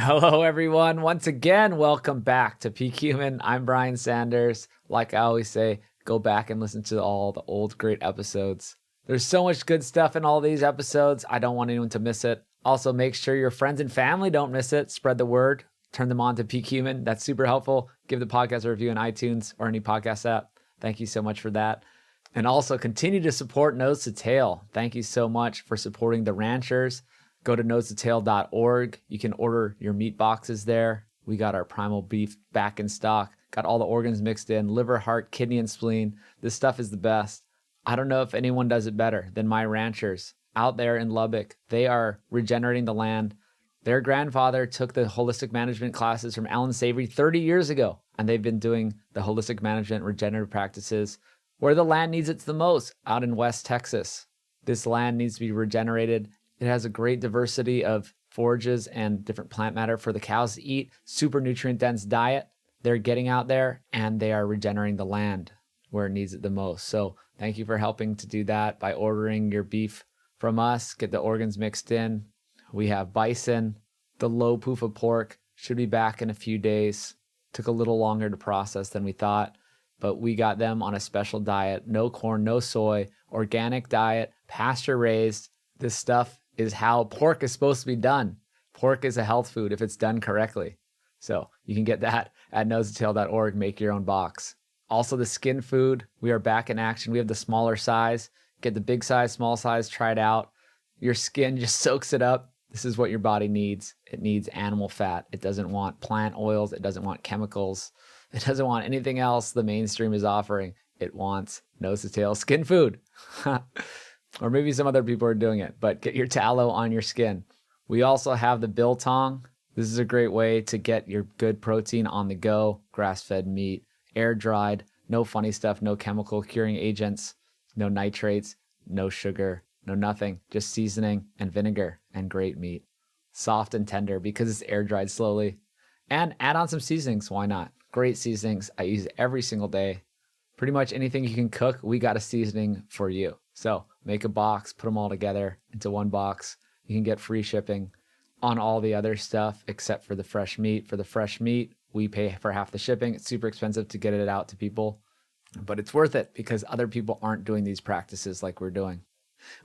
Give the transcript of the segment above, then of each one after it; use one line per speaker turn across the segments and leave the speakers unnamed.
Hello, everyone. Once again, welcome back to Peak Human. I'm Brian Sanders. Like I always say, go back and listen to all the old great episodes. There's so much good stuff in all these episodes. I don't want anyone to miss it. Also, make sure your friends and family don't miss it. Spread the word. Turn them on to Peak Human. That's super helpful. Give the podcast a review in iTunes or any podcast app. Thank you so much for that. And also continue to support Nose to Tail. Thank you so much for supporting the ranchers. Go to nosetotale.org. You can order your meat boxes there. We got our primal beef back in stock. Got all the organs mixed in, liver, heart, kidney, and spleen. This stuff is the best. I don't know if anyone does it better than my ranchers out there in Lubbock. They are regenerating the land. Their grandfather took the holistic management classes from Alan Savory 30 years ago, and they've been doing the holistic management regenerative practices where the land needs it the most, out in West Texas. This land needs to be regenerated. It has a great diversity of forages and different plant matter for the cows to eat. Super nutrient dense diet. They're getting out there and they are regenerating the land where it needs it the most. So thank you for helping to do that by ordering your beef from us. Get the organs mixed in. We have bison, the low poof of pork. Should be back in a few days. Took a little longer to process than we thought, but we got them on a special diet. No corn, no soy, organic diet, pasture raised. This stuff is how pork is supposed to be done. Pork is a health food if it's done correctly. So you can get that at nosetotale.org. Make your own box. Also the skin food, we are back in action. We have the smaller size. Get the big size, small size, try it out. Your skin just soaks it up. This is what your body needs. It needs animal fat. It doesn't want plant oils. It doesn't want chemicals. It doesn't want anything else the mainstream is offering. It wants nose to tail skin food. Or maybe some other people are doing it, but get your tallow on your skin. We also have the biltong. This is a great way to get your good protein on the go. Grass-fed meat, air-dried, no funny stuff, no chemical curing agents, no nitrates, no sugar, no nothing, just seasoning and vinegar and great meat. Soft and tender because it's air-dried slowly. And add on some seasonings, why not? Great seasonings. I use it every single day. Pretty much anything you can cook, we got a seasoning for you. So make a box, put them all together into one box. You can get free shipping on all the other stuff except for the fresh meat. For the fresh meat, we pay for half the shipping. It's super expensive to get it out to people, but it's worth it because other people aren't doing these practices like we're doing.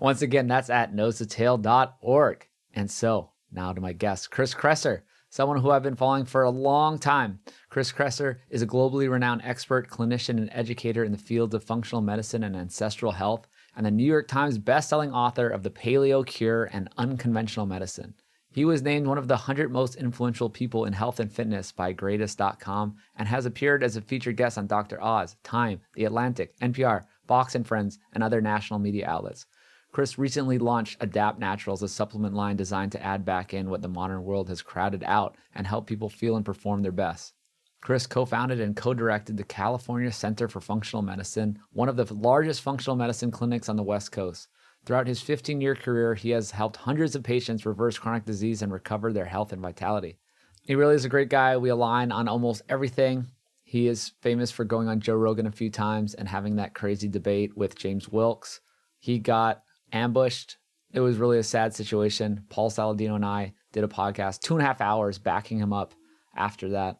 Once again, that's at nosetotale.org. And so now to my guest, Chris Kresser, someone who I've been following for a long time. Chris Kresser is a globally renowned expert, clinician, and educator in the fields of functional medicine and ancestral health, and the New York Times bestselling author of The Paleo Cure and Unconventional Medicine. He was named one of the 100 most influential people in health and fitness by Greatest.com and has appeared as a featured guest on Dr. Oz, Time, The Atlantic, NPR, Fox and Friends, and other national media outlets. Chris recently launched Adapt Naturals, a supplement line designed to add back in what the modern world has crowded out and help people feel and perform their best. Chris co-founded and co-directed the California Center for Functional Medicine, one of the largest functional medicine clinics on the West Coast. Throughout his 15-year career, he has helped hundreds of patients reverse chronic disease and recover their health and vitality. He really is a great guy. We align on almost everything. He is famous for going on Joe Rogan a few times and having that crazy debate with James Wilkes. He got ambushed. It was really a sad situation. Paul Saladino and I did a podcast, 2.5 hours backing him up after that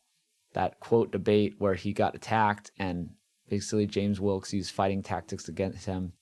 quote debate where he got attacked and basically James Wilkes used fighting tactics against him.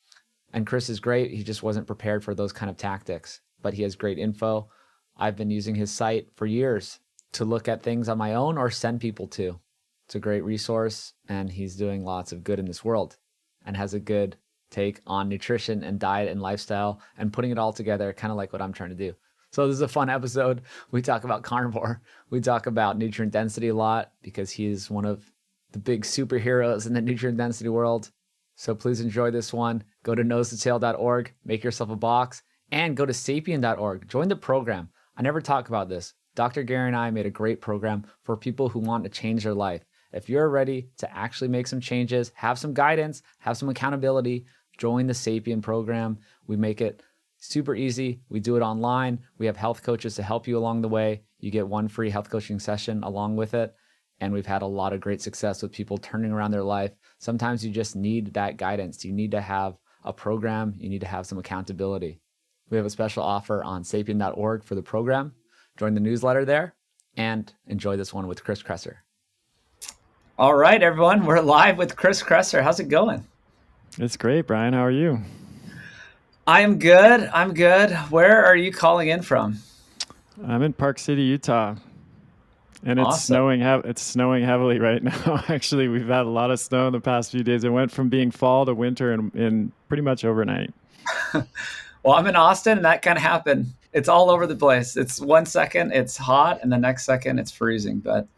And Chris is great. He just wasn't prepared for those kind of tactics, but he has great info. I've been using his site for years to look at things on my own or send people to. It's a great resource and he's doing lots of good in this world and has a good take on nutrition and diet and lifestyle and putting it all together, kind of like what I'm trying to do. So this is a fun episode. We talk about carnivore. We talk about nutrient density a lot because he's one of the big superheroes in the nutrient density world. So please enjoy this one. Go to nosetotale.org, make yourself a box, and go to sapien.org. Join the program. I never talk about this. Dr. Gary and I made a great program for people who want to change their life. If you're ready to actually make some changes, have some guidance, have some accountability, join the Sapien program. We make it super easy. We do it online. We have health coaches to help you along the way. You get one free health coaching session along with it. And we've had a lot of great success with people turning around their life. Sometimes you just need that guidance. You need to have a program. You need to have some accountability. We have a special offer on sapien.org for the program. Join the newsletter there. and enjoy this one with Chris Kresser.
All right, everyone, we're live with Chris Kresser. How's it going?
It's great, Brian. How are you?
I'm good. I'm good. Where are you calling in from?
I'm in Park City, Utah, and it's
Awesome.
snowing. It's snowing heavily right now. Actually, we've had a lot of snow in the past few days. It went from being fall to winter in pretty much overnight.
Well, I'm in Austin, and that kind of happened. It's all over the place. It's 1 second it's hot, and the next second it's freezing. But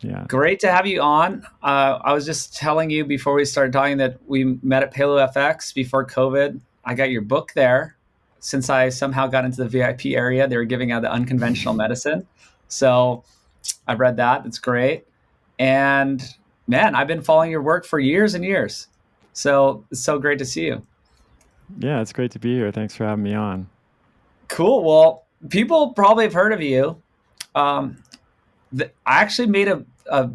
Yeah.
great to have you on. I was just telling you before we started talking that we met at Paleo FX before COVID. I got your book there. Since I somehow got into the VIP area, they were giving out the Unconventional Medicine. So I read that. It's great. And man, I've been following your work for years and years. So it's so great to see you.
Yeah, it's great to be here. Thanks for having me on.
Cool. Well, people probably have heard of you. I actually made a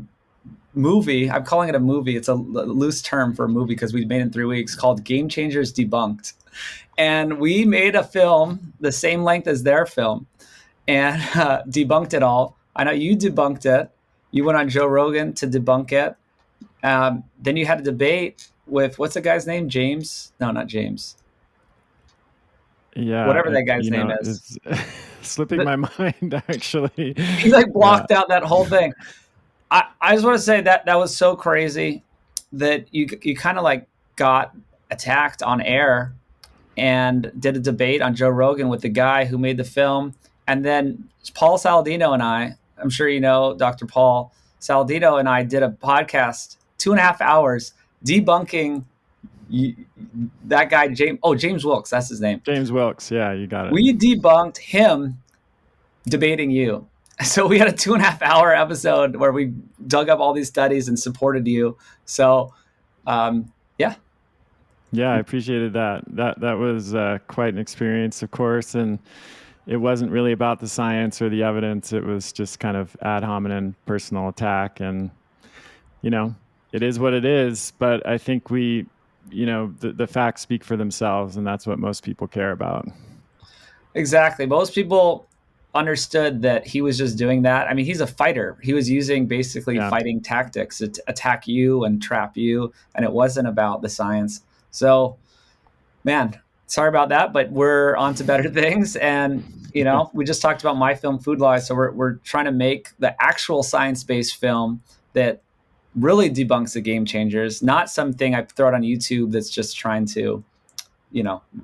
movie. I'm calling it a movie. It's a loose term for a movie because we made it in 3 weeks, called Game Changers Debunked. And we made a film the same length as their film and debunked it all. I know you debunked it. You went on Joe Rogan to debunk it. Then you had a debate with, what's the guy's name? James? No, not James.
Yeah,
Whatever that guy's name is.
It's slipping my mind, actually.
He like blocked out that whole thing. I just want to say that was so crazy that you kind of like got attacked on air and did a debate on Joe Rogan with the guy who made the film. And then Paul Saladino and I'm sure you know Dr. Paul Saladino, and I did a podcast, 2.5 hours, debunking that guy, James Wilkes, that's his name.
James Wilkes, yeah, you got it.
We debunked him debating you. So we had a 2.5 hour episode where we dug up all these studies and supported you. So, yeah.
Yeah, I appreciated that. That was quite an experience, of course, and it wasn't really about the science or the evidence. It was just kind of ad hominem personal attack, and it is what it is. But I think the facts speak for themselves, and that's what most people care about.
Exactly. Most people understood that he was just doing that. I mean, he's a fighter. He was using basically fighting tactics to attack you and trap you, and it wasn't about the science. So, man, sorry about that, but we're on to better things. And, we just talked about my film, Food Lies. So we're trying to make the actual science-based film that really debunks the game changers, not something I throw it on YouTube that's just trying to,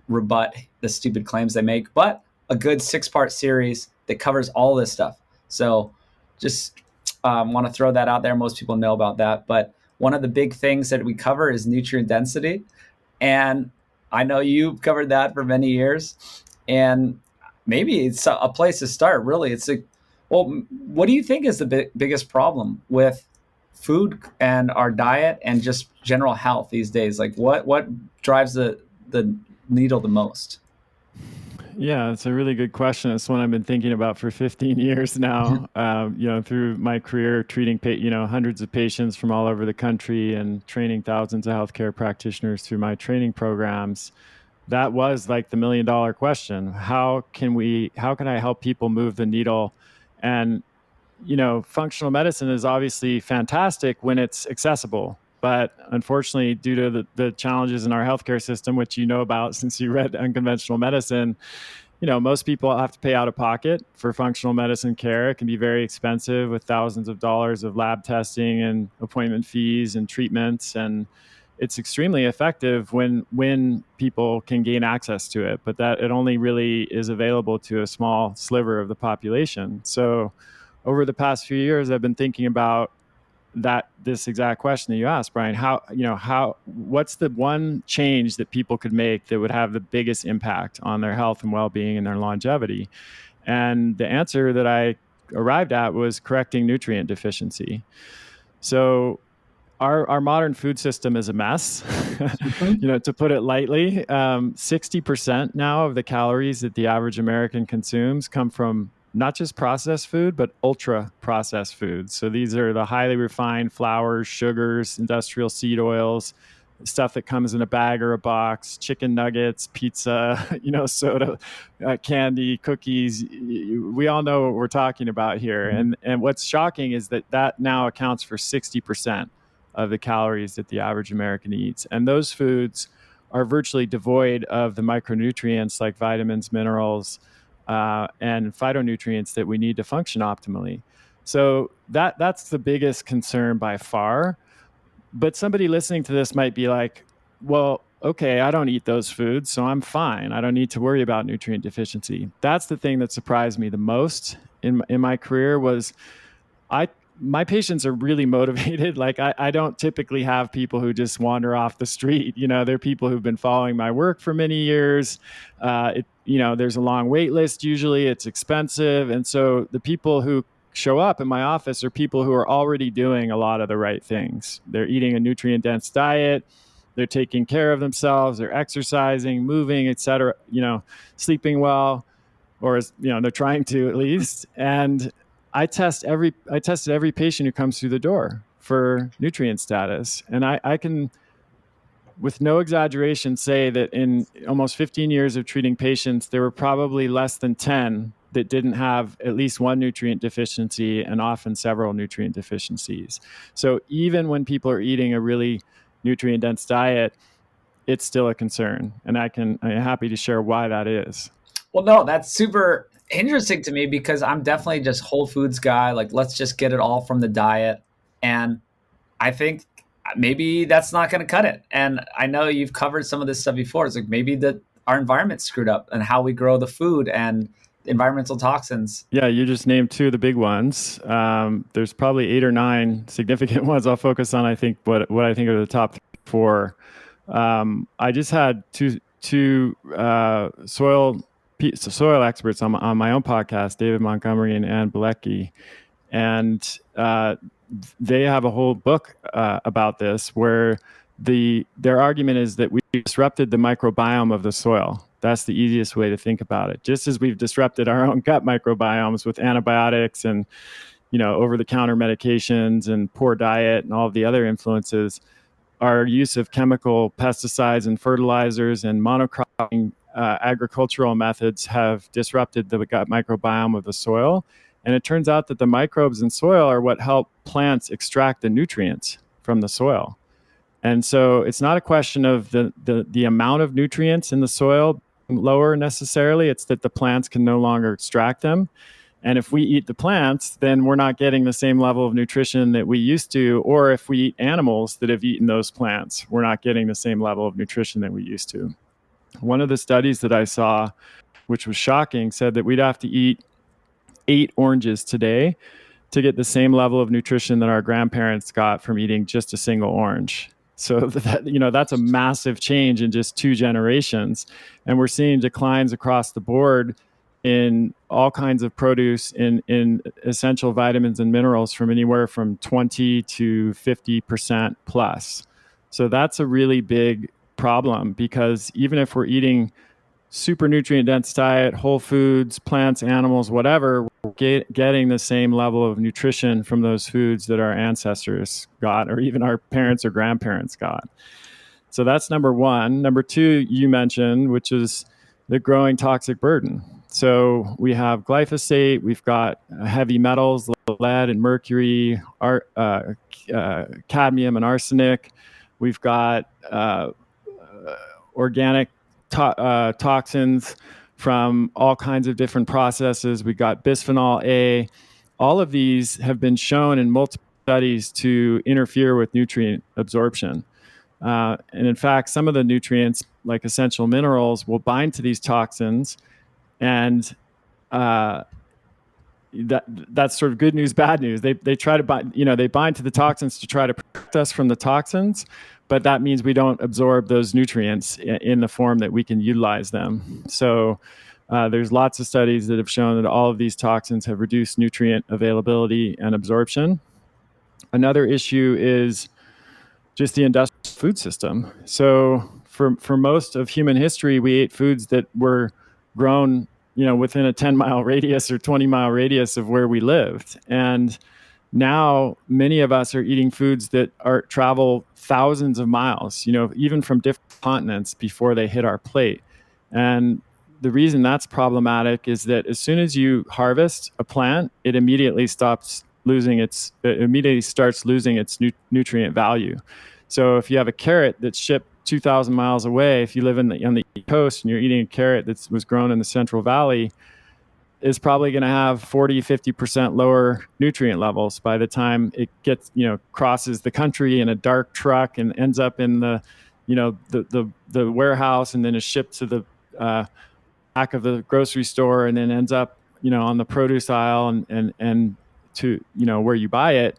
rebut the stupid claims they make, but a good 6-part series that covers all this stuff. So just want to throw that out there. Most people know about that. But one of the big things that we cover is nutrient density. And I know you've covered that for many years. And maybe it's a place to start, really. What do you think is the biggest problem with food and our diet and just general health these days? Like what drives the needle the most?
Yeah, it's a really good question. It's one I've been thinking about for 15 years now. Through my career treating hundreds of patients from all over the country and training thousands of healthcare practitioners through my training programs. That was like the $1 million question. How can I help people move the needle? And functional medicine is obviously fantastic when it's accessible. But unfortunately, due to the challenges in our healthcare system, which you know about since you read Unconventional Medicine, most people have to pay out of pocket for functional medicine care. It can be very expensive with thousands of dollars of lab testing and appointment fees and treatments. And it's extremely effective when people can gain access to it, but that it only really is available to a small sliver of the population. So over the past few years, I've been thinking about this exact question that you asked, Brian. What's the one change that people could make that would have the biggest impact on their health and well-being and their longevity? And the answer that I arrived at was correcting nutrient deficiency. So our modern food system is a mess, to put it lightly. 60% now of the calories that the average American consumes come from not just processed food, but ultra processed foods. So these are the highly refined flours, sugars, industrial seed oils, stuff that comes in a bag or a box, chicken nuggets, pizza, soda, candy, cookies. We all know what we're talking about here. And what's shocking is that now accounts for 60% of the calories that the average American eats. And those foods are virtually devoid of the micronutrients like vitamins, minerals, and phytonutrients that we need to function optimally. So that's the biggest concern by far. But somebody listening to this might be like, well, okay, I don't eat those foods, so I'm fine. I don't need to worry about nutrient deficiency. That's the thing that surprised me the most in my career was my patients are really motivated. Like I don't typically have people who just wander off the street. They're people who've been following my work for many years. There's a long wait list usually. It's expensive. And so the people who show up in my office are people who are already doing a lot of the right things. They're eating a nutrient-dense diet. They're taking care of themselves. They're exercising, moving, et cetera, sleeping well, or, they're trying to at least. And I tested every patient who comes through the door for nutrient status. And I can, with no exaggeration, say that in almost 15 years of treating patients, there were probably less than 10 that didn't have at least one nutrient deficiency and often several nutrient deficiencies. So even when people are eating a really nutrient-dense diet, it's still a concern. And I'm happy to share why that is.
Well, no, that's super interesting to me because I'm definitely just whole foods guy. Like, let's just get it all from the diet. And I think maybe that's not going to cut it. And I know you've covered some of this stuff before. It's like maybe our environment's screwed up and how we grow the food and environmental toxins.
Yeah, you just named two of the big ones. There's probably 8 or 9 significant ones. I'll focus on, I think, what I think are the top 4. I just had two soil experts on my own podcast, David Montgomery and Ann Bilecki, and they have a whole book about this where their argument is that we disrupted the microbiome of the soil. That's the easiest way to think about it. Just as we've disrupted our own gut microbiomes with antibiotics and over-the-counter medications and poor diet and all of the other influences, our use of chemical pesticides and fertilizers and monocropping agricultural methods have disrupted the gut microbiome of the soil. And it turns out that the microbes in soil are what help plants extract the nutrients from the soil. And so it's not a question of the amount of nutrients in the soil lower necessarily. It's that the plants can no longer extract them. And if we eat the plants, then we're not getting the same level of nutrition that we used to. Or if we eat animals that have eaten those plants, we're not getting the same level of nutrition that we used to. One of the studies that I saw, which was shocking, said that we'd have to eat 8 oranges today to get the same level of nutrition that our grandparents got from eating just a single orange. So that's a massive change in just 2 generations. And we're seeing declines across the board in all kinds of produce, in essential vitamins and minerals from anywhere from 20 to 50% plus. So that's a really big problem because even if we're eating super nutrient dense diet, whole foods, plants, animals, whatever, we're getting the same level of nutrition from those foods that our ancestors got, or even our parents or grandparents got. So that's number 1. Number 2, you mentioned, which is the growing toxic burden. So we have glyphosate, we've got heavy metals, lead and mercury, cadmium and arsenic. We've got organic toxins from all kinds of different processes. We got bisphenol A. All of these have been shown in multiple studies to interfere with nutrient absorption. And in fact, some of the nutrients, like essential minerals, will bind to these toxins. And that's sort of good news, bad news. They try to bind, they bind to the toxins to try to protect us from the toxins, but that means we don't absorb those nutrients in the form that we can utilize them. So there's lots of studies that have shown that all of these toxins have reduced nutrient availability and absorption. Another issue is just the industrial food system. So for most of human history, we ate foods that were grown, within a 10-mile radius or 20-mile radius of where we lived. And Now, many of us are eating foods that travel thousands of miles, even from different continents before they hit our plate. And the reason that's problematic is that as soon as you harvest a plant, it immediately starts losing its nutrient value. So if you have a carrot that's shipped 2,000 miles away, if you live on the East Coast and you're eating a carrot that was grown in the Central Valley, is probably going to have 40-50% lower nutrient levels by the time it gets, crosses the country in a dark truck and ends up in the warehouse, and then is shipped to the back of the grocery store, and then ends up, on the produce aisle and to, where you buy it.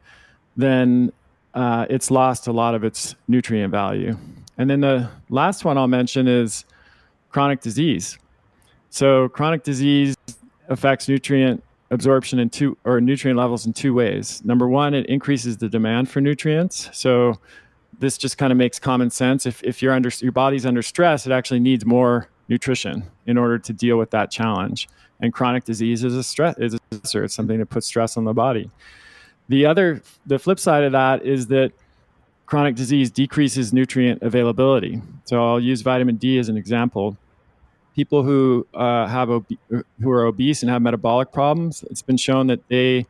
Then it's lost a lot of its nutrient value. And then the last one I'll mention is chronic disease. So chronic disease affects nutrient absorption nutrient levels in two ways. Number one, it increases the demand for nutrients. So this just kind of makes common sense. If your body's under stress, it actually needs more nutrition in order to deal with that challenge. And chronic disease is a stressor. It's something that puts stress on the body. The flip side of that is that chronic disease decreases nutrient availability. So I'll use vitamin D as an example. People who who are obese and have metabolic problems, it's been shown that they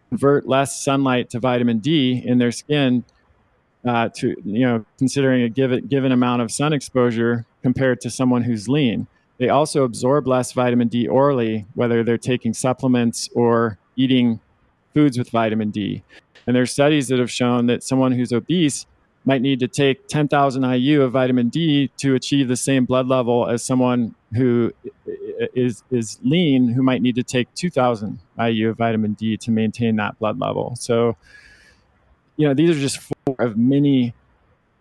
convert less sunlight to vitamin D in their skin considering a given amount of sun exposure compared to someone who's lean. They also absorb less vitamin D orally, whether they're taking supplements or eating foods with vitamin D. And there's studies that have shown that someone who's obese might need to take 10,000 IU of vitamin D to achieve the same blood level as someone who is lean, who might need to take 2,000 IU of vitamin D to maintain that blood level. So, these are just four of many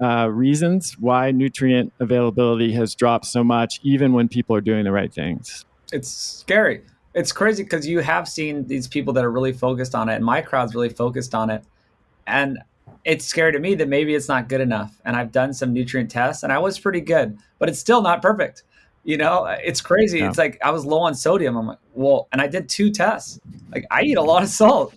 reasons why nutrient availability has dropped so much, even when people are doing the right things.
It's scary. It's crazy because you have seen these people that are really focused on it, and my crowd's really focused on it. And it's scary to me that maybe it's not good enough. And I've done some nutrient tests and I was pretty good, but it's still not perfect. It's crazy. Yeah. It's like I was low on sodium. I'm like, well, and I did 2 tests. Like I eat a lot of salt,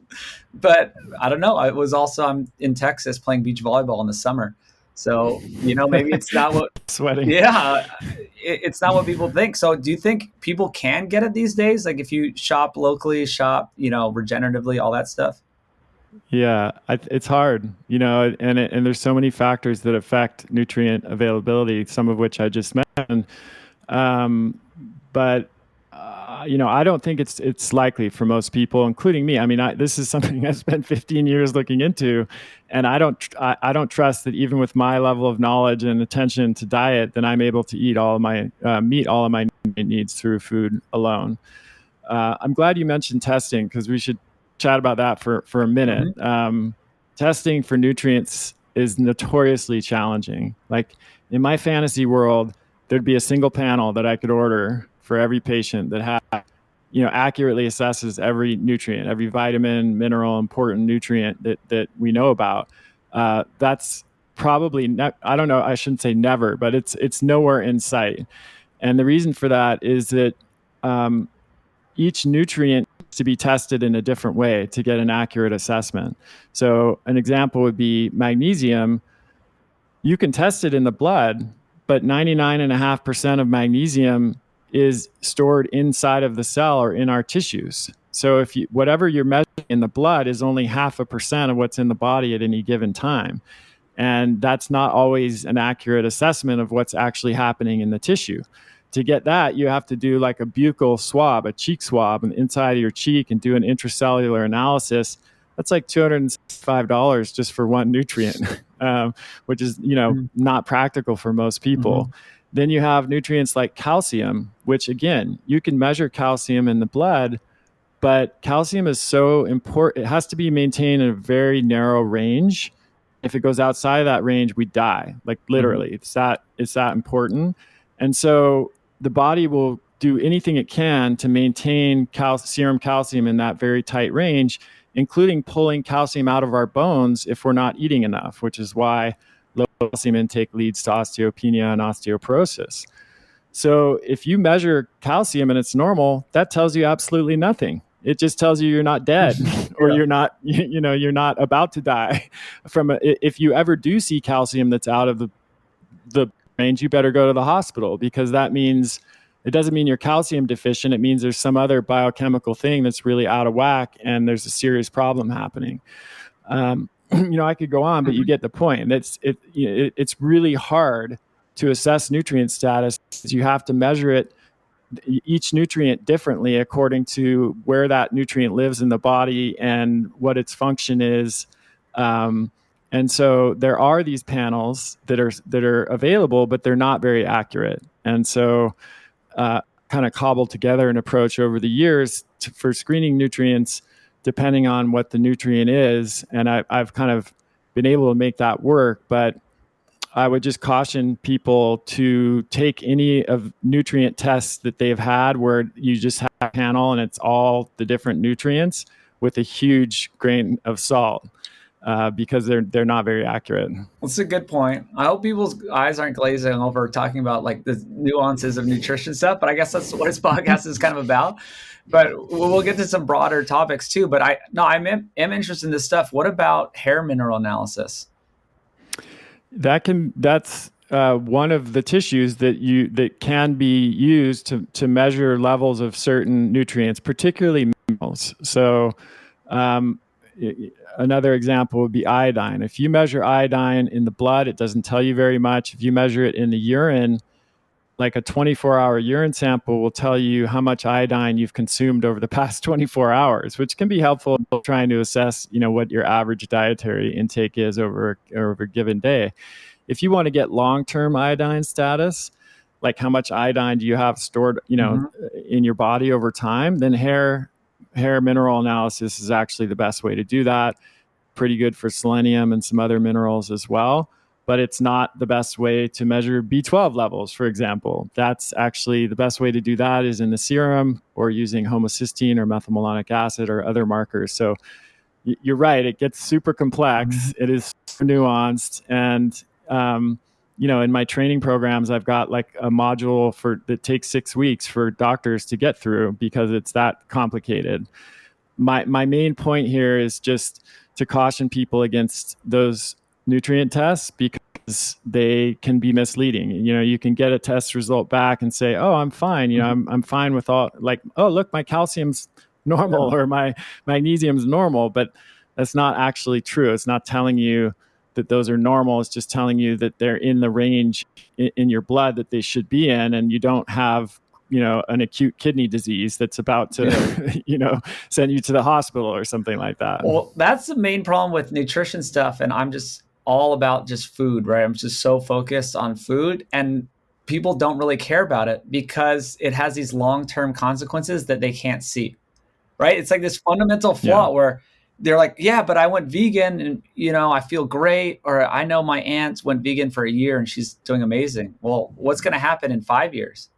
but I don't know. It was also, I'm in Texas playing beach volleyball in the summer. So, maybe it's not what
sweating.
Yeah. It's not what people think. So do you think people can get it these days? Like if you shop locally, regeneratively, all that stuff?
Yeah, it's hard, and there's so many factors that affect nutrient availability, some of which I just mentioned. But I don't think it's likely for most people, including me. I mean, this is something I spent 15 years looking into, and I don't trust that even with my level of knowledge and attention to diet, that I'm able to meet all of my needs through food alone. I'm glad you mentioned testing, because we should chat about that for a minute. Mm-hmm. Testing for nutrients is notoriously challenging. Like in my fantasy world, there'd be a single panel that I could order for every patient that accurately assesses every nutrient, every vitamin, mineral, important nutrient that we know about. That's probably I don't know. I shouldn't say never, but it's nowhere in sight. And the reason for that is that each nutrient to be tested in a different way to get an accurate assessment. So an example would be magnesium. You can test it in the blood, but 99.5% of magnesium is stored inside of the cell or in our tissues. So whatever you're measuring in the blood is only 0.5% of what's in the body at any given time. And that's not always an accurate assessment of what's actually happening in the tissue. To get that, you have to do like a buccal swab, a cheek swab, inside of your cheek, and do an intracellular analysis. That's like $265 just for one nutrient, which is, not practical for most people. Mm-hmm. Then you have nutrients like calcium, which again, you can measure calcium in the blood, but calcium is so important. It has to be maintained in a very narrow range. If it goes outside of that range, we die. Like literally, mm-hmm. It's that important. And so the body will do anything it can to maintain serum calcium in that very tight range, including pulling calcium out of our bones if we're not eating enough, which is why low calcium intake leads to osteopenia and osteoporosis. So if you measure calcium and it's normal, that tells you absolutely nothing. It just tells you you're not dead or you're not, you're not about to die if you ever do see calcium that's out of the range, you better go to the hospital, because that means, it doesn't mean you're calcium deficient. It means there's some other biochemical thing that's really out of whack and there's a serious problem happening. I could go on, but you get the point. It's really hard to assess nutrient status. You have to measure it, each nutrient, differently according to where that nutrient lives in the body and what its function is. And so there are these panels that are available, but they're not very accurate. And so kind of cobbled together an approach over the years for screening nutrients depending on what the nutrient is. And I've kind of been able to make that work, but I would just caution people to take any of nutrient tests that they've had where you just have a panel and it's all the different nutrients with a huge grain of salt, because they're not very accurate.
That's a good point. I hope people's eyes aren't glazing over talking about like the nuances of nutrition stuff, but I guess that's what this podcast is kind of about. But we'll get to some broader topics too. But I'm interested in this stuff. What about hair mineral analysis?
That's one of the tissues that can be used to measure levels of certain nutrients, particularly minerals. So another example would be iodine. If you measure iodine in the blood, it doesn't tell you very much. If you measure it in the urine, like a 24-hour urine sample will tell you how much iodine you've consumed over the past 24 hours, which can be helpful trying to assess, what your average dietary intake is over a given day. If you want to get long-term iodine status, like how much iodine do you have stored, in your body over time, then hair mineral analysis is actually the best way to do that. Pretty good for selenium and some other minerals as well. But it's not the best way to measure B12 levels, for example. That's actually the best way to do that is in the serum or using homocysteine or methylmalonic acid or other markers. So you're right, it gets super complex. It is nuanced. And, in my training programs, I've got like a module that takes 6 weeks for doctors to get through because it's that complicated. My main point here is just to caution people against those nutrient tests because they can be misleading. You can get a test result back and say, "Oh, I'm fine. I'm fine with all, like, oh, look, my calcium's normal or my magnesium's normal," but that's not actually true. It's not telling you that those are normal. It's just telling you that they're in the range in your blood that they should be in, and you don't have an acute kidney disease that's about to, send you to the hospital or something like that.
Well, that's the main problem with nutrition stuff. And I'm just all about just food, right? I'm just so focused on food, and people don't really care about it because it has these long-term consequences that they can't see, right? It's like this fundamental flaw where they're like, yeah, but I went vegan and, I feel great. Or I know my aunt went vegan for a year and she's doing amazing. Well, what's going to happen in 5 years?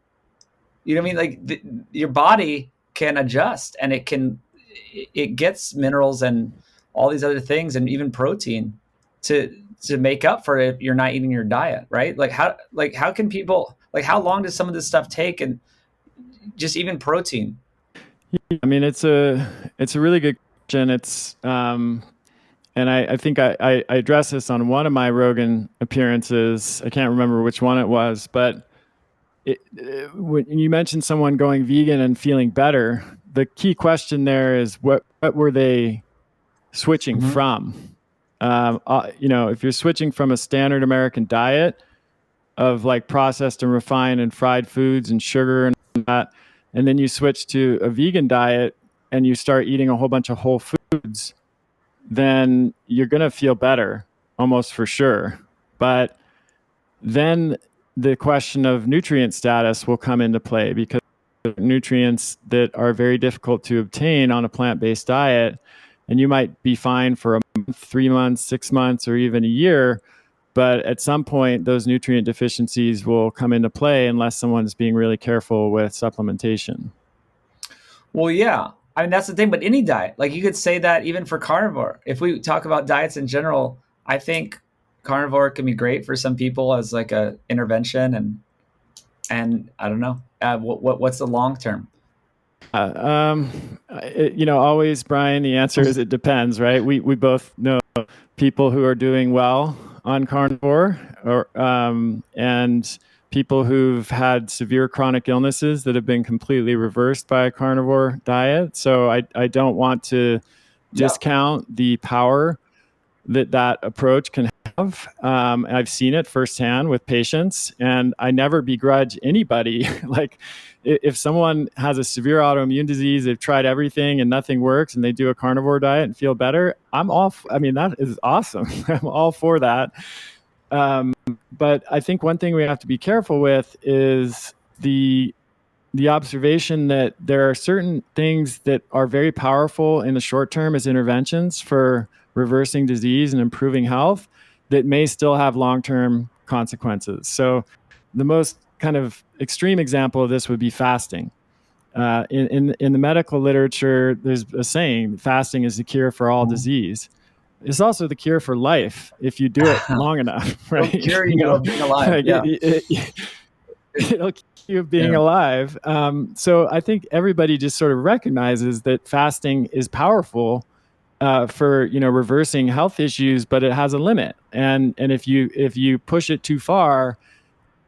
You know what I mean? Like your body can adjust and it gets minerals and all these other things and even protein to make up for it if you're not eating your diet, right? How can people, how long does some of this stuff take, and just even protein?
I mean, it's a really good question. It's and I think I addressed this on one of my Rogan appearances. I can't remember which one it was, but when you mentioned someone going vegan and feeling better, the key question there is what were they switching from? If you're switching from a standard American diet of like processed and refined and fried foods and sugar and that, and then you switch to a vegan diet and you start eating a whole bunch of whole foods, then you're going to feel better almost for sure. But then the question of nutrient status will come into play, because nutrients that are very difficult to obtain on a plant-based diet, and you might be fine for a month, 3 months, 6 months, or even a year, but at some point those nutrient deficiencies will come into play unless someone's being really careful with supplementation.
Well, yeah, I mean, that's the thing, but any diet, like you could say that even for carnivore. If we talk about diets in general, I think carnivore can be great for some people as like a intervention, and I don't know, what's the long term?
Always, Brian, the answer is it depends, right? We both know people who are doing well on carnivore, and people who've had severe chronic illnesses that have been completely reversed by a carnivore diet. So I don't want to discount the power that approach can have. I've seen it firsthand with patients, and I never begrudge anybody. Like, if someone has a severe autoimmune disease, they've tried everything and nothing works, and they do a carnivore diet and feel better, that is awesome. I'm all for that. But I think one thing we have to be careful with is the observation that there are certain things that are very powerful in the short term as interventions for reversing disease and improving health that may still have long-term consequences. So the most kind of extreme example of this would be fasting. In the medical literature, there's a saying, fasting is the cure for all disease. It's also the cure for life if you do it long enough, right?
It'll cure you of being alive.
It'll keep you being alive. So I think everybody just sort of recognizes that fasting is powerful for reversing health issues, but it has a limit. And if you push it too far,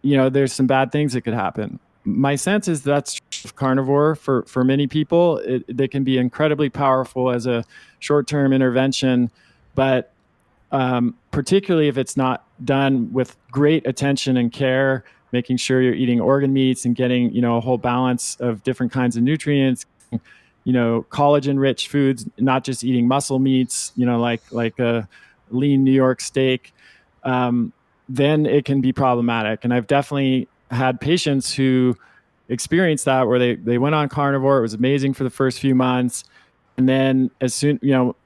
there's some bad things that could happen. My sense is that's carnivore for many people. They can be incredibly powerful as a short-term intervention, but particularly if it's not done with great attention and care, making sure you're eating organ meats and getting, a whole balance of different kinds of nutrients, collagen-rich foods, not just eating muscle meats, like a lean New York steak, then it can be problematic. And I've definitely had patients who experienced that where they went on carnivore. It was amazing for the first few months. And then as soon,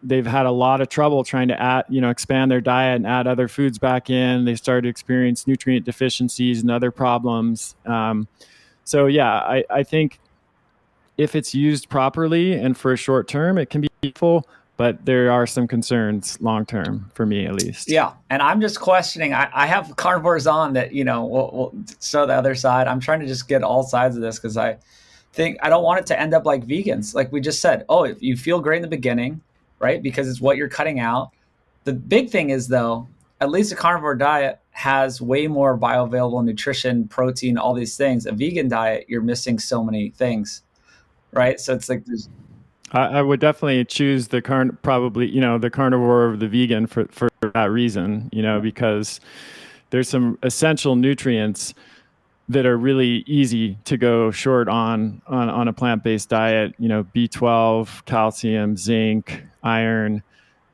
they've had a lot of trouble trying to expand their diet and add other foods back in. They started to experience nutrient deficiencies and other problems. I think if it's used properly and for a short term, it can be useful, but there are some concerns long term for me, at least.
Yeah. And I'm just questioning, I have carnivores on that, we'll show the other side. I'm trying to just get all sides of this because I think I don't want it to end up like vegans. Like we just said, if you feel great in the beginning, right? Because it's what you're cutting out. The big thing is though, at least a carnivore diet has way more bioavailable nutrition, protein, all these things. A vegan diet, you're missing so many things, right? So it's like there's...
I would definitely choose the carnivore over the vegan for that reason, because there's some essential nutrients that are really easy to go short on a plant-based diet, B12, calcium, zinc, iron.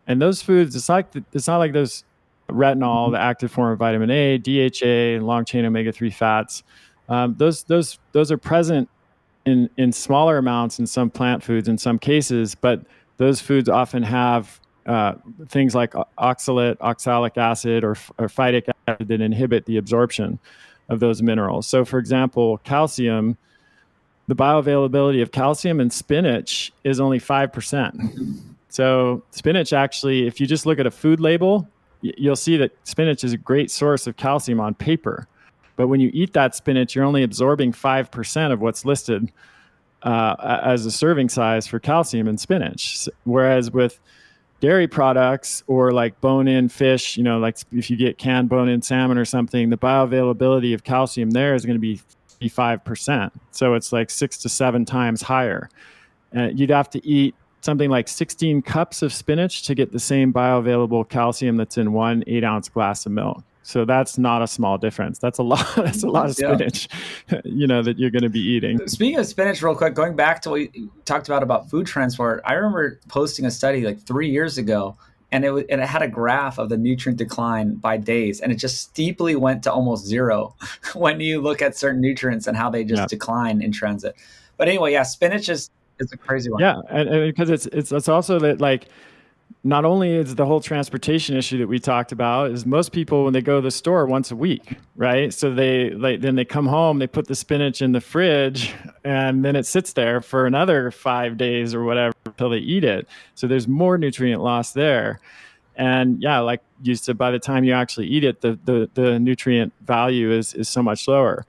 And those foods, it's not like those retinol, the active form of vitamin A, DHA, and long-chain omega-3 fats. Those are present in smaller amounts in some plant foods in some cases, but those foods often have things like oxalic acid or phytic acid that inhibit the absorption of those minerals. So for example, calcium, the bioavailability of calcium in spinach is only 5%. So spinach actually, if you just look at a food label, you'll see that spinach is a great source of calcium on paper. But when you eat that spinach, you're only absorbing 5% of what's listed as a serving size for calcium in spinach. Whereas with dairy products or like bone-in fish, like if you get canned bone-in salmon or something, the bioavailability of calcium there is going to be 55%. So it's like 6 to 7 times higher. You'd have to eat something like 16 cups of spinach to get the same bioavailable calcium that's in 1 8-ounce glass of milk. So that's not a small difference. That's a lot. That's a lot of spinach, that you're going to be eating.
Speaking of spinach, real quick, going back to what you talked about food transport, I remember posting a study like 3 years ago, and it had a graph of the nutrient decline by days, and it just steeply went to almost zero when you look at certain nutrients and how they just decline in transit. But anyway, spinach is a crazy one.
Yeah, and because it's also that like. Not only is the whole transportation issue that we talked about is most people when they go to the store once a week, right? So then they come home, they put the spinach in the fridge, and then it sits there for another 5 days or whatever until they eat it. So there's more nutrient loss there. And like you said, by the time you actually eat it, the nutrient value is so much lower.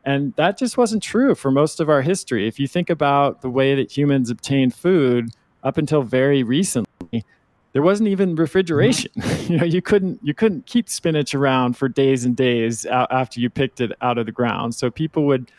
And that just wasn't true for most of our history. If you think about the way that humans obtained food up until very recently, there wasn't even refrigeration. You couldn't keep spinach around for days and days after you picked it out of the ground. So people would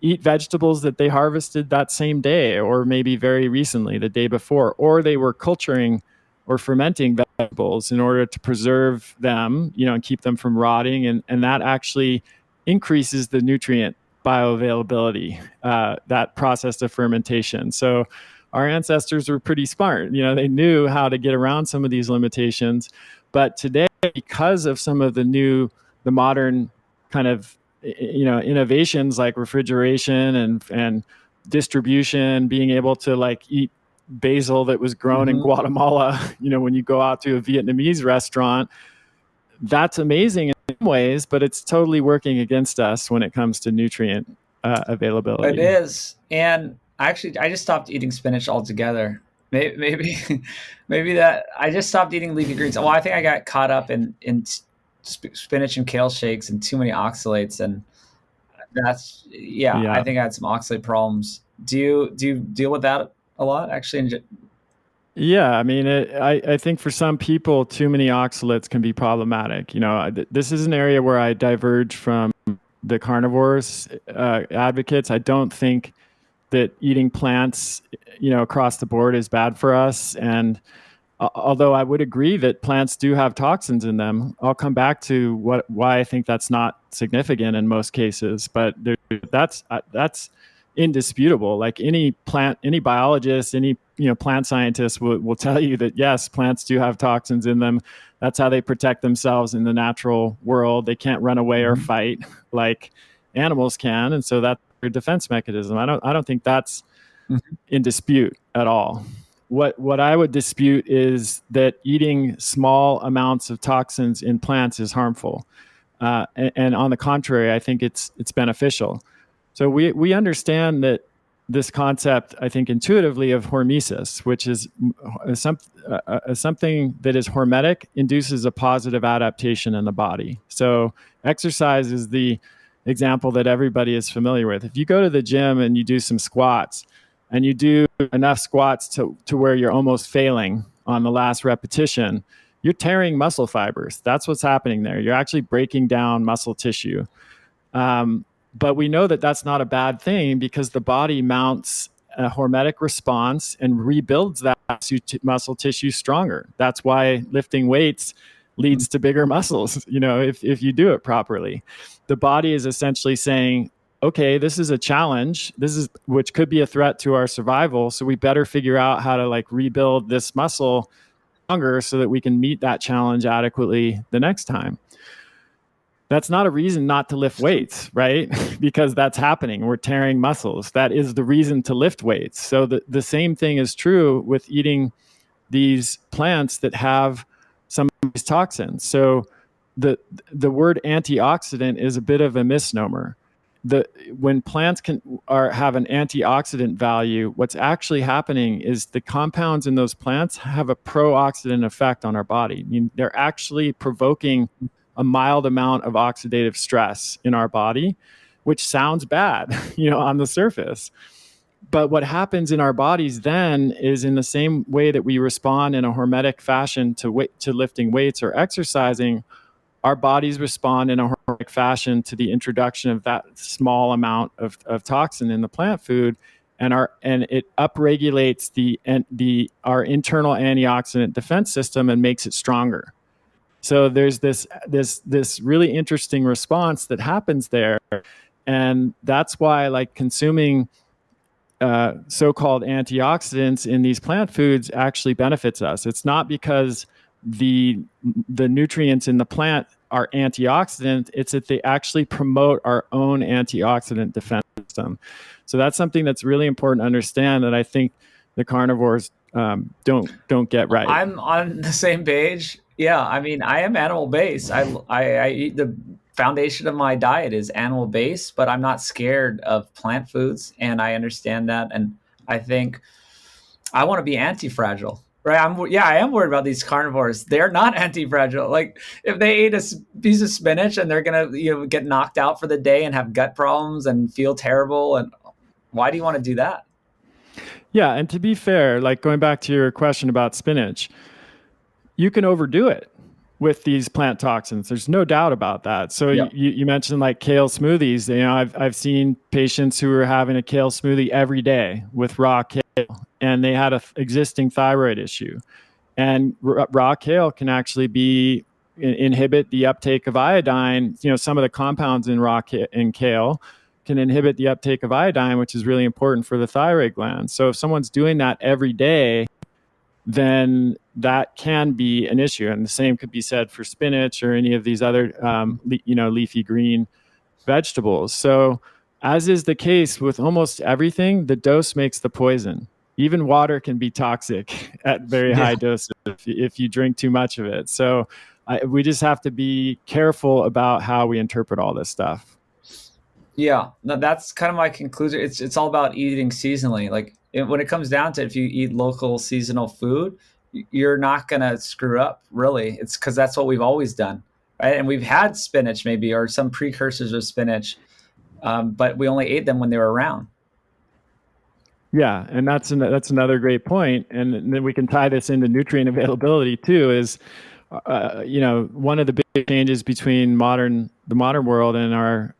eat vegetables that they harvested that same day, or maybe very recently, the day before, or they were culturing or fermenting vegetables in order to preserve them, and keep them from rotting. And that actually increases the nutrient bioavailability, that process of fermentation. So our ancestors were pretty smart. They knew how to get around some of these limitations. But today, because of some of the modern kind of innovations like refrigeration and distribution, being able to like eat basil that was grown in Guatemala, when you go out to a Vietnamese restaurant, that's amazing in some ways, but it's totally working against us when it comes to nutrient availability.
It is. And I just stopped eating spinach altogether. Maybe that I just stopped eating leafy greens. Well, I think I got caught up in spinach and kale shakes and too many oxalates, and that's I think I had some oxalate problems. Do you deal with that a lot, actually?
Yeah, I mean, I think for some people, too many oxalates can be problematic. This is an area where I diverge from the carnivores advocates. I don't think that eating plants, across the board is bad for us. And although I would agree that plants do have toxins in them, I'll come back to why I think that's not significant in most cases. But that's indisputable. Like any biologist, any plant scientist will tell you that yes, plants do have toxins in them. That's how they protect themselves in the natural world. They can't run away or fight like animals can, and so that's their defense mechanism. I don't think that's in dispute at all. What I would dispute is that eating small amounts of toxins in plants is harmful, and on the contrary, I think it's beneficial. So we understand that this concept, I think, intuitively of hormesis, which is something that is hormetic, induces a positive adaptation in the body. So exercise is the example that everybody is familiar with. If you go to the gym and you do some squats, and you do enough squats to where you're almost failing on the last repetition, you're tearing muscle fibers. That's what's happening there. You're actually breaking down muscle tissue. But we know that that's not a bad thing because the body mounts a hormetic response and rebuilds that muscle tissue stronger. That's why lifting weights leads to bigger muscles, if you do it properly. The body is essentially saying, okay, this is a challenge, which could be a threat to our survival, so we better figure out how to like rebuild this muscle stronger so that we can meet that challenge adequately the next time. That's not a reason not to lift weights, right? Because that's happening. We're tearing muscles. That is the reason to lift weights. So the same thing is true with eating these plants that have some of these toxins. So the word antioxidant is a bit of a misnomer. When plants have an antioxidant value, what's actually happening is the compounds in those plants have a pro-oxidant effect on our body. I mean, they're actually provoking a mild amount of oxidative stress in our body, which sounds bad, on the surface. But what happens in our bodies then is, in the same way that we respond in a hormetic fashion to lifting weights or exercising, our bodies respond in a hormetic fashion to the introduction of that small amount of toxin in the plant food, and it upregulates our internal antioxidant defense system and makes it stronger. So there's this really interesting response that happens there, and that's why like consuming so-called antioxidants in these plant foods actually benefits us. It's not because the nutrients in the plant are antioxidant, it's that they actually promote our own antioxidant defense system. So that's something that's really important to understand that I think the carnivores don't get right.
I'm on the same page. Yeah, I mean, I am animal based. I eat, the foundation of my diet is animal based, but I'm not scared of plant foods, and I understand that. And I think I want to be anti-fragile. Right. I am worried about these carnivores. They're not anti-fragile. Like if they ate a piece of spinach and they're going to, get knocked out for the day and have gut problems and feel terrible. And why do you want to do that?
Yeah. And to be fair, like going back to your question about spinach, you can overdo it with these plant toxins. There's no doubt about that. So
Yeah.
you mentioned like kale smoothies. I've seen patients who are having a kale smoothie every day with raw kale, and they had a existing thyroid issue. And raw kale can actually inhibit the uptake of iodine. Some of the compounds in kale can inhibit the uptake of iodine, which is really important for the thyroid gland. So if someone's doing that every day, then that can be an issue. And the same could be said for spinach or any of these other, leafy green vegetables. So as is the case with almost everything, the dose makes the poison. Even water can be toxic at very high doses if you drink too much of it. So we just have to be careful about how we interpret all this stuff.
Yeah, no, that's kind of my conclusion. It's all about eating seasonally. Like when it comes down to it, if you eat local seasonal food, you're not gonna screw up. Really, it's because that's what we've always done, right? And we've had spinach maybe or some precursors of spinach, but we only ate them when they were around.
Yeah, and that's another great point. And then we can tie this into nutrient availability too. Is one of the big changes between the modern world and our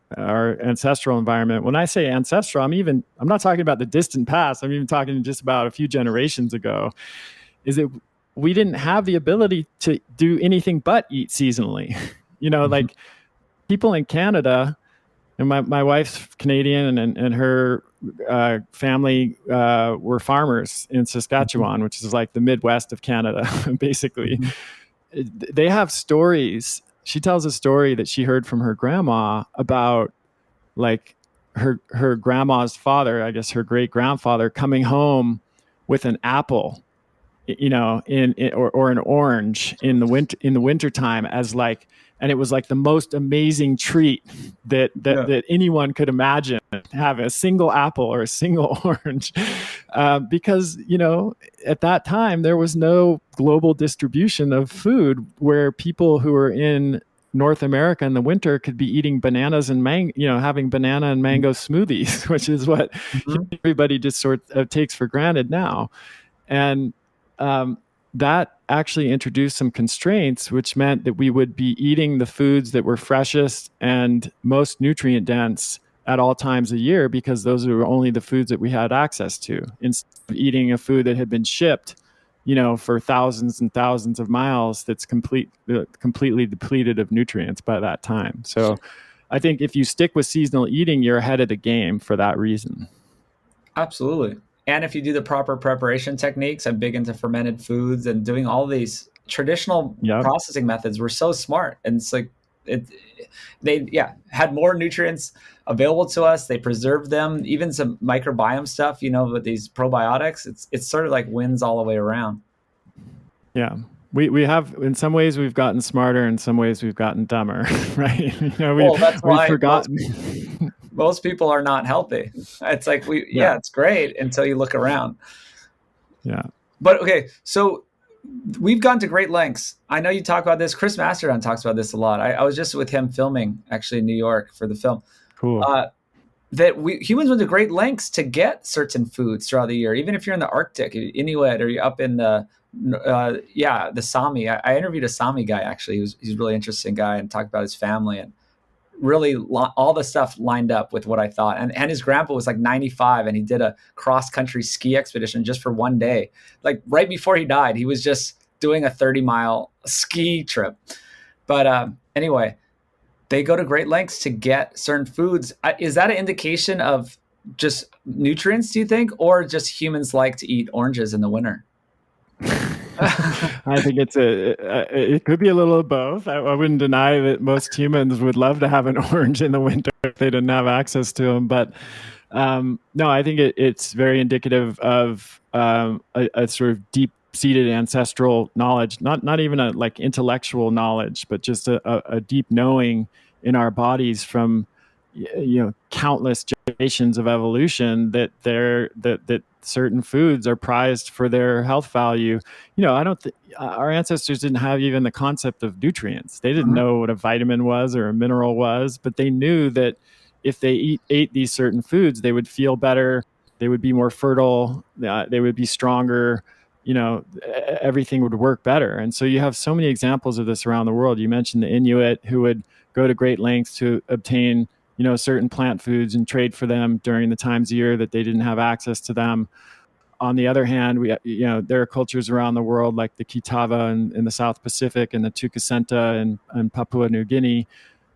ancestral environment. When I say ancestral, I'm not talking about the distant past. I'm even talking just about a few generations ago. Is that we didn't have the ability to do anything but eat seasonally. Like people in Canada, and my wife's Canadian, and her family were farmers in Saskatchewan, which is like the Midwest of Canada, basically. They have stories. She tells a story that she heard from her grandma about like her grandma's father, I guess her great grandfather, coming home with an apple, or an orange in the wintertime as like, and it was like the most amazing treat that anyone could imagine, have a single apple or a single orange, because at that time there was no global distribution of food where people who were in North America in the winter could be eating bananas and having banana and mango smoothies, which is what everybody just sort of takes for granted now. And that actually introduced some constraints, which meant that we would be eating the foods that were freshest and most nutrient dense at all times of year, because those were only the foods that we had access to, instead of eating a food that had been shipped for thousands and thousands of miles that's completely depleted of nutrients by that time. So I think if you stick with seasonal eating, you're ahead of the game for that reason.
Absolutely. And if you do the proper preparation techniques, I'm big into fermented foods and doing all these traditional processing methods. We're so smart. And it's like, they had more nutrients available to us. They preserved them, even some microbiome stuff, with these probiotics. It's sort of like wins all the way around.
Yeah. We have, in some ways we've gotten smarter, in some ways we've gotten dumber, right?
That's why
we've forgotten.
Most people are not healthy. It's like it's great until you look around.
Yeah.
But okay, so we've gone to great lengths. I know you talk about this. Chris Masterdon talks about this a lot. I was just with him filming actually in New York for the film.
Cool.
That humans went to great lengths to get certain foods throughout the year, even if you're in the Arctic, Inuit, or you're up in the Sami. I interviewed a Sami guy actually. He's a really interesting guy, and talked about his family, and really all the stuff lined up with what I thought. And his grandpa was like 95, and he did a cross-country ski expedition just for one day. Like right before he died, he was just doing a 30-mile ski trip. But anyway, they go to great lengths to get certain foods. Is that an indication of just nutrients, do you think, or just humans like to eat oranges in the winter?
I think it could be a little of both. I wouldn't deny that most humans would love to have an orange in the winter if they didn't have access to them. But no, I think it's very indicative of a sort of deep-seated ancestral knowledge, not even a like intellectual knowledge, but just a deep knowing in our bodies from countless generations of evolution that certain foods are prized for their health value. I don't think our ancestors didn't have even the concept of nutrients. They didn't know what a vitamin was or a mineral was, but they knew that if they ate these certain foods, they would feel better, they would be more fertile, they would be stronger, everything would work better. And so you have so many examples of this around the world. You mentioned the Inuit who would go to great lengths to obtain certain plant foods and trade for them during the times of year that they didn't have access to them. On the other hand, there are cultures around the world like the Kitava in the South Pacific and the Tukasenta in Papua New Guinea,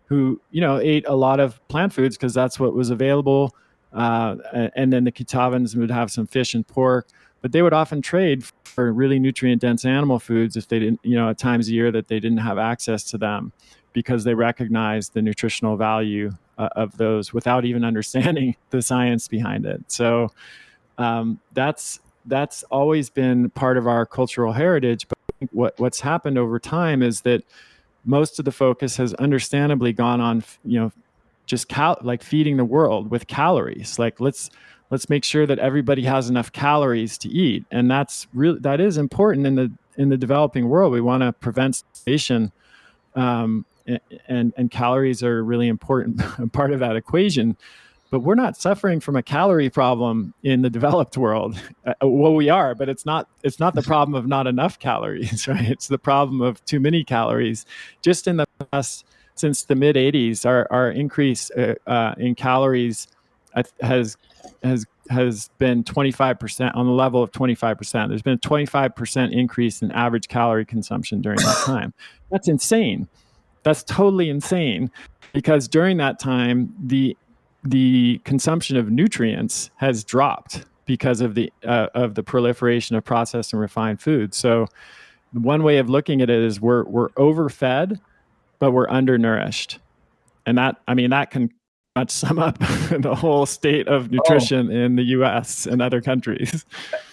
who ate a lot of plant foods because that's what was available. And then the Kitavans would have some fish and pork, but they would often trade for really nutrient dense animal foods if they didn't, at times of year that they didn't have access to them, because they recognized the nutritional value of those without even understanding the science behind it. So that's always been part of our cultural heritage. But what's happened over time is that most of the focus has understandably gone on, just like feeding the world with calories. Like let's make sure that everybody has enough calories to eat, and that is important in the developing world. We want to prevent starvation, and calories are a really important part of that equation. But we're not suffering from a calorie problem in the developed world. Well, we are, but it's not the problem of not enough calories, right? It's the problem of too many calories. Just in the past, since the mid 80s, our increase in calories has been 25%, on the level of 25%. There's been a 25% increase in average calorie consumption during that time. That's insane. That's totally insane, because during that time, the consumption of nutrients has dropped because of the proliferation of processed and refined foods. So one way of looking at it is we're overfed, but we're undernourished. And that can much sum up the whole state of nutrition in the US and other countries.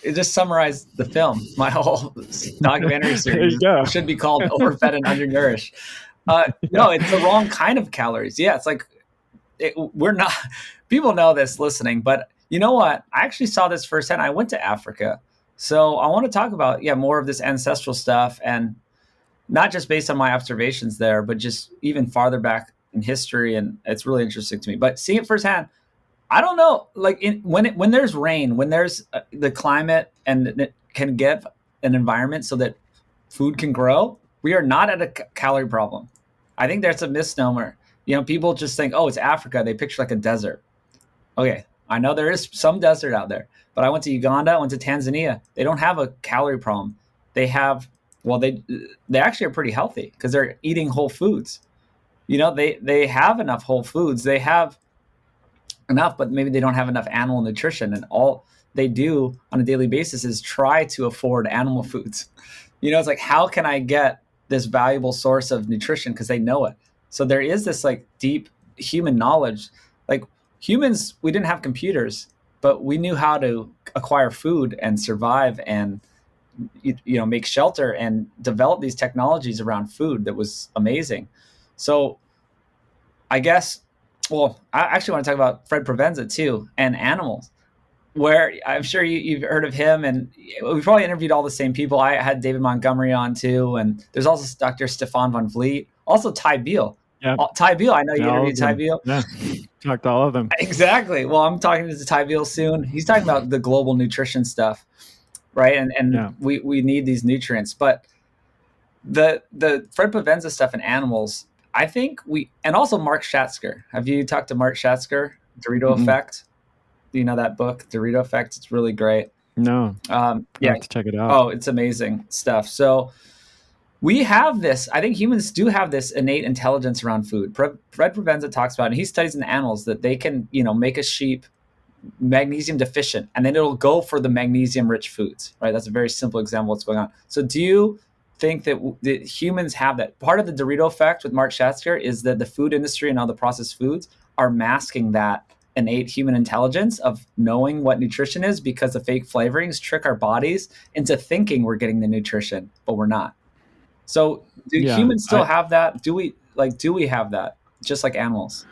It just summarized the film. My whole documentary series should be called Overfed and Undernourished. No, it's the wrong kind of calories. Yeah, it's like we're not, people know this listening, but you know what? I actually saw this firsthand. I went to Africa. So I want to talk about, more of this ancestral stuff, and not just based on my observations there, but just even farther back in history. And it's really interesting to me, but seeing it firsthand, I don't know, like when there's rain, when there's the climate and it can give an environment so that food can grow, we are not at a calorie problem. I think that's a misnomer. People just think, oh, it's Africa. They picture like a desert. Okay, I know there is some desert out there, but I went to Uganda, I went to Tanzania. They don't have a calorie problem. They have, they actually are pretty healthy because they're eating whole foods. They have enough whole foods. They have enough, but maybe they don't have enough animal nutrition. And all they do on a daily basis is try to afford animal foods. It's like, how can I get this valuable source of nutrition? Because they know it. So there is this like deep human knowledge. Like humans, we didn't have computers, but we knew how to acquire food and survive and make shelter and develop these technologies around food that was amazing. So I guess, I actually want to talk about Fred Provenza too, and animals, where I'm sure you've heard of him, and we probably interviewed all the same people. I had David Montgomery on too, and there's also Dr. Stefan von Vliet, also Ty Beal. Yeah. Ty Beal, I know you interviewed Ty Beal.
Yeah, talked to all of them.
Exactly. Well, I'm talking to Ty Beal soon. He's talking about the global nutrition stuff, right? And we need these nutrients. But the Fred Provenza stuff in animals, I think and also Mark Schatzker. Have you talked to Mark Schatzker, Dorito Effect? Do you know that book, Dorito Effect? It's really great.
No. I have to check it out.
Oh, it's amazing stuff. So we have this, I think humans do have this innate intelligence around food. Fred Provenza talks about it. He studies in the animals that they can, make a sheep magnesium deficient, and then it'll go for the magnesium rich foods, right? That's a very simple example of what's going on. So do you think that humans have that? Part of the Dorito Effect with Mark Schatzker is that the food industry and all the processed foods are masking that innate human intelligence of knowing what nutrition is, because the fake flavorings trick our bodies into thinking we're getting the nutrition, but we're not. So do humans still have that? Do we have that just like animals?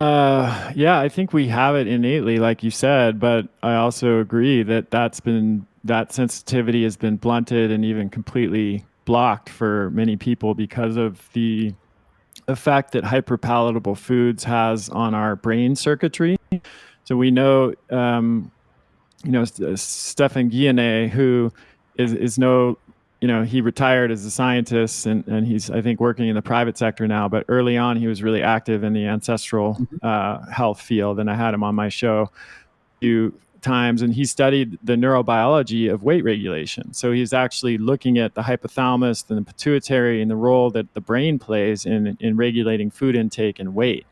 Yeah, I think we have it innately, like you said, but I also agree that that sensitivity has been blunted and even completely blocked for many people because of the effect that hyperpalatable foods has on our brain circuitry. So we know, Stefan Guyenet, who is no, he retired as a scientist and he's, I think, working in the private sector now. But early on, he was really active in the ancestral
Mhm.
health field. And I had him on my show a few times, and he studied the neurobiology of weight regulation. So he's actually looking at the hypothalamus and the pituitary and the role that the brain plays in regulating food intake and weight.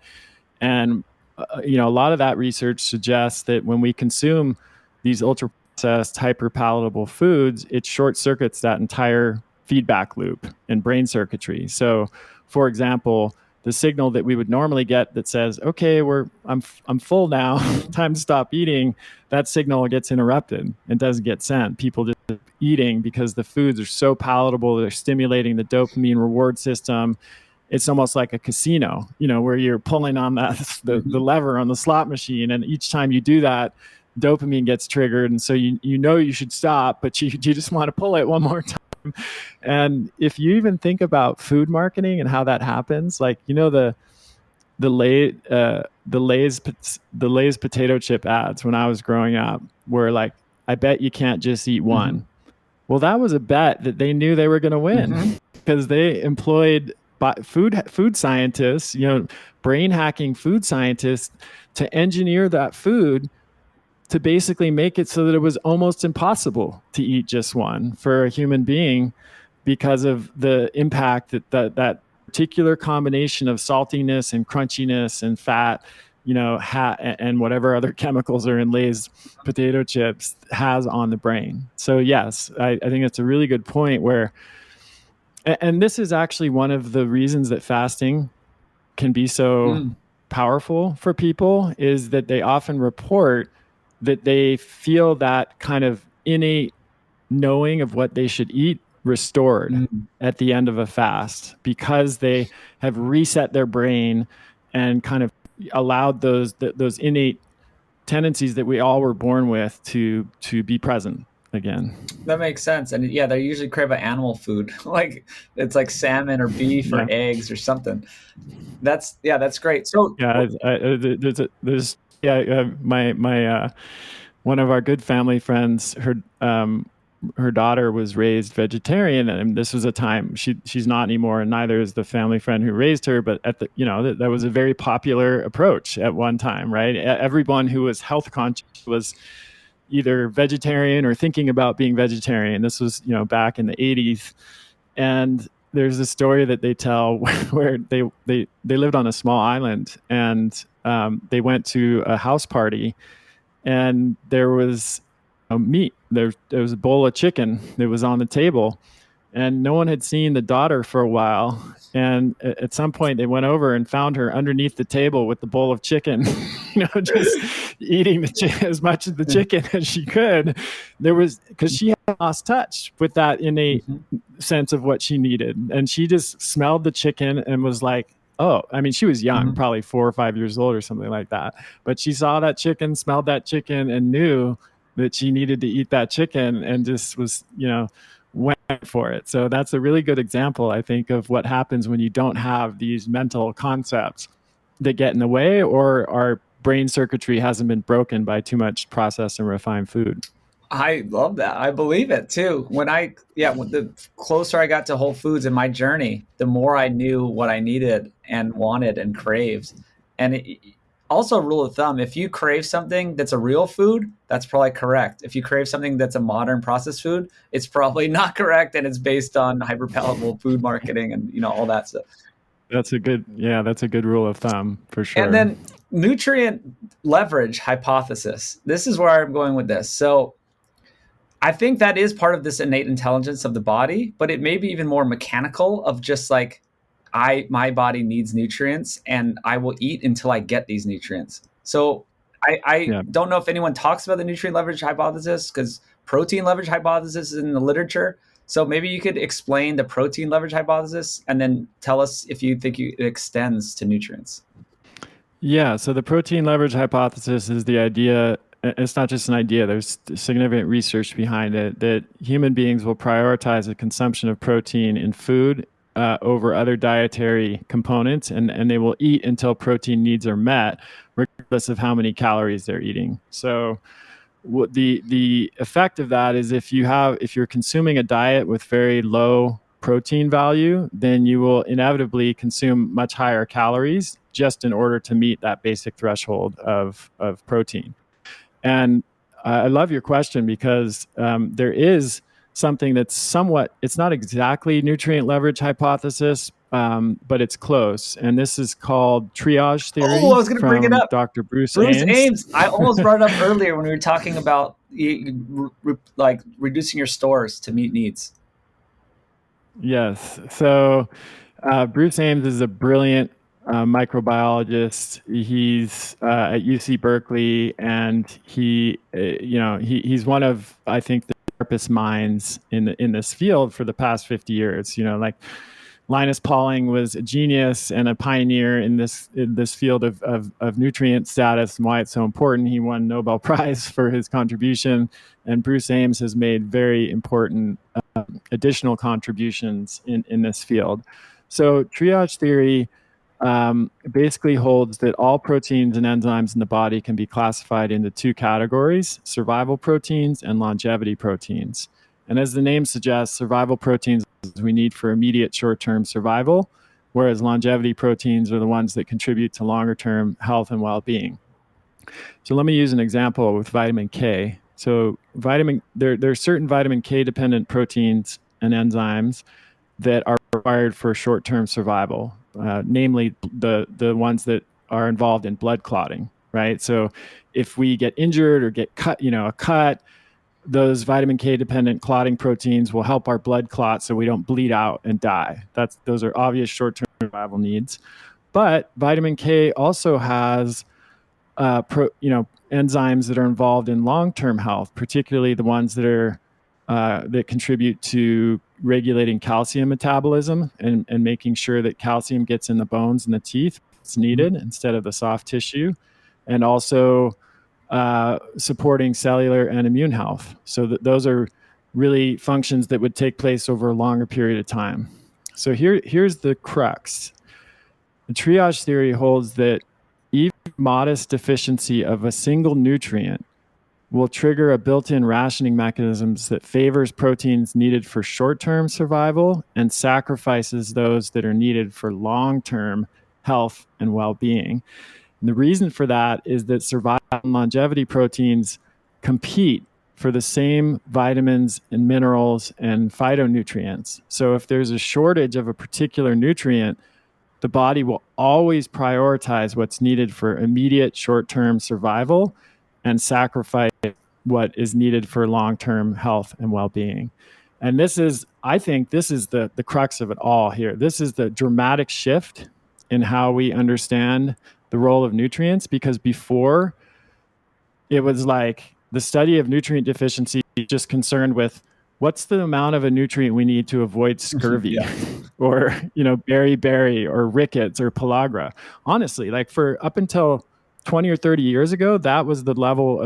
And a lot of that research suggests that when we consume these ultra processed, hyper palatable foods, it short circuits that entire feedback loop in brain circuitry. So, for example, the signal that we would normally get that says, "Okay, I'm full now, time to stop eating," that signal gets interrupted and doesn't get sent. People just eating because the foods are so palatable, they're stimulating the dopamine reward system. It's almost like a casino, where you're pulling on the
Mhm.
lever on the slot machine, and each time you do that, dopamine gets triggered, and so you should stop, but you just want to pull it one more time. And if you even think about food marketing and how that happens, like the lay the Lay's potato chip ads when I was growing up were like, "I bet you can't just eat
Mhm.
one." Well, that was a bet that they knew they were going to win
Mhm.
because they employed food scientists, brain hacking food scientists to engineer that food to basically make it so that it was almost impossible to eat just one for a human being because of the impact that particular combination of saltiness and crunchiness and fat, and whatever other chemicals are in Lay's potato chips has on the brain. So yes, I think it's a really good point where, and this is actually one of the reasons that fasting can be so
Mm.
powerful for people, is that they often report that they feel that kind of innate knowing of what they should eat restored
Mm.
at the end of a fast because they have reset their brain and kind of allowed those innate tendencies that we all were born with to be present again.
That makes sense. And yeah, they usually crave an animal food, like it's like salmon or beef or
Yeah,
eggs or something. That's great. So
yeah. There's yeah. My one of our good family friends, her daughter was raised vegetarian, and this was a time she's not anymore, and neither is the family friend who raised her. But at the that was a very popular approach at one time, right? Everyone who was health conscious was either vegetarian or thinking about being vegetarian. This was back in the 80s, and there's a story that they tell where they lived on a small island, and they went to a house party, and there was a meat. There was a bowl of chicken that was on the table, and no one had seen the daughter for a while. And at some point, they went over and found her underneath the table with the bowl of chicken, just eating as much of the chicken as she could. There was because she had lost touch with that innate
Mhm.
sense of what she needed, and she just smelled the chicken and was like, "Oh," I mean, she was young,
Mhm.
probably 4 or 5 years old or something like that. But she saw that chicken, smelled that chicken, and knew that she needed to eat that chicken, and just was, went for it. So that's a really good example, I think, of what happens when you don't have these mental concepts that get in the way, or our brain circuitry hasn't been broken by too much processed and refined food.
I love that. I believe it too. When the closer I got to Whole Foods in my journey, the more I knew what I needed and wanted and craved. And also, a rule of thumb: if you crave something that's a real food, that's probably correct. If you crave something that's a modern processed food, it's probably not correct, and it's based on hyperpalatable food marketing and all that stuff.
That's a good rule of thumb for
And
sure.
then nutrient leverage hypothesis. This is where I'm going with this. So I think that is part of this innate intelligence of the body, but it may be even more mechanical of just like my body needs nutrients and I will eat until I get these nutrients. So I
Yeah.
don't know if anyone talks about the nutrient leverage hypothesis because protein leverage hypothesis is in the literature. So maybe you could explain the protein leverage hypothesis and then tell us if you think it extends to nutrients.
Yeah, so the protein leverage hypothesis is the idea, it's not just an idea, there's significant research behind it, that human beings will prioritize the consumption of protein in food over other dietary components, and they will eat until protein needs are met, regardless of how many calories they're eating. So what the effect of that is if you're consuming a diet with very low protein value, then you will inevitably consume much higher calories just in order to meet that basic threshold of protein. And I love your question because there is something that's somewhat, it's not exactly nutrient leverage hypothesis, but it's close. And this is called triage
Oh, I
theory
was going to bring it
from
up.
Dr. Bruce
Bruce
Ames.
Ames. I almost brought it up earlier when we were talking about like reducing your stores to meet needs.
Yes. So Bruce Ames is a brilliant microbiologist. He's at UC Berkeley, and he's one of, I think, the sharpest minds in this field for the past 50 years. Like Linus Pauling was a genius and a pioneer in this field of nutrient status and why it's so important. He won Nobel Prize for his contribution, and Bruce Ames has made very important additional contributions in this field. So triage theory basically holds that all proteins and enzymes in the body can be classified into two categories: survival proteins and longevity proteins. And as the name suggests, survival proteins we need for immediate short-term survival, whereas longevity proteins are the ones that contribute to longer-term health and well-being. So let me use an example with vitamin K. So there are certain vitamin K dependent proteins and enzymes that are required for short-term survival, namely the ones that are involved in blood clotting, right? So if we get injured or get cut, a cut, those vitamin K dependent clotting proteins will help our blood clot so we don't bleed out and die. Those are obvious short-term survival needs. But vitamin K also has enzymes that are involved in long-term health, particularly the ones that contribute to regulating calcium metabolism and making sure that calcium gets in the bones and the teeth it's needed instead of the soft tissue, and also supporting cellular and immune health. So those are really functions that would take place over a longer period of time. So here's the crux. The triage theory holds that even modest deficiency of a single nutrient will trigger a built-in rationing mechanisms that favors proteins needed for short-term survival and sacrifices those that are needed for long-term health and well-being. And the reason for that is that survival and longevity proteins compete for the same vitamins and minerals and phytonutrients. So if there's a shortage of a particular nutrient, the body will always prioritize what's needed for immediate short-term survival and sacrifice what is needed for long-term health and well-being. And I think this is the crux of it all here. This is the dramatic shift in how we understand the role of nutrients, because before it was like the study of nutrient deficiency just concerned with what's the amount of a nutrient we need to avoid scurvy or, beriberi or rickets or pellagra. Honestly, like for up until 20 or 30 years ago, that was the level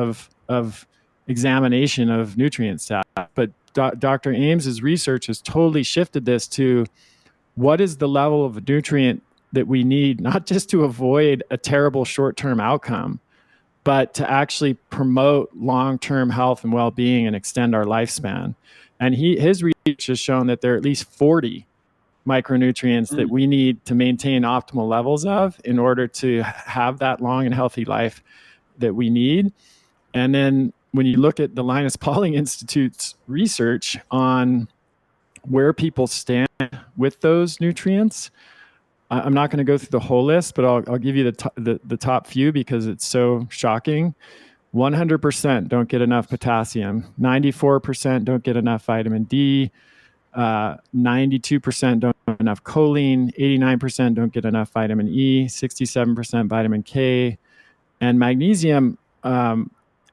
of examination of nutrient status. But Dr. Ames's research has totally shifted this to what is the level of nutrient that we need, not just to avoid a terrible short-term outcome, but to actually promote long-term health and well-being and extend our lifespan. And his research has shown that there are at least 40 micronutrients that we need to maintain optimal levels of in order to have that long and healthy life that we need. And then when you look at the Linus Pauling Institute's research on where people stand with those nutrients, I'm not going to go through the whole list, but I'll give you the top few because it's so shocking. 100% don't get enough potassium. 94% don't get enough vitamin D. 92% don't get enough choline. 89% don't get enough vitamin E. 67% vitamin K. And magnesium,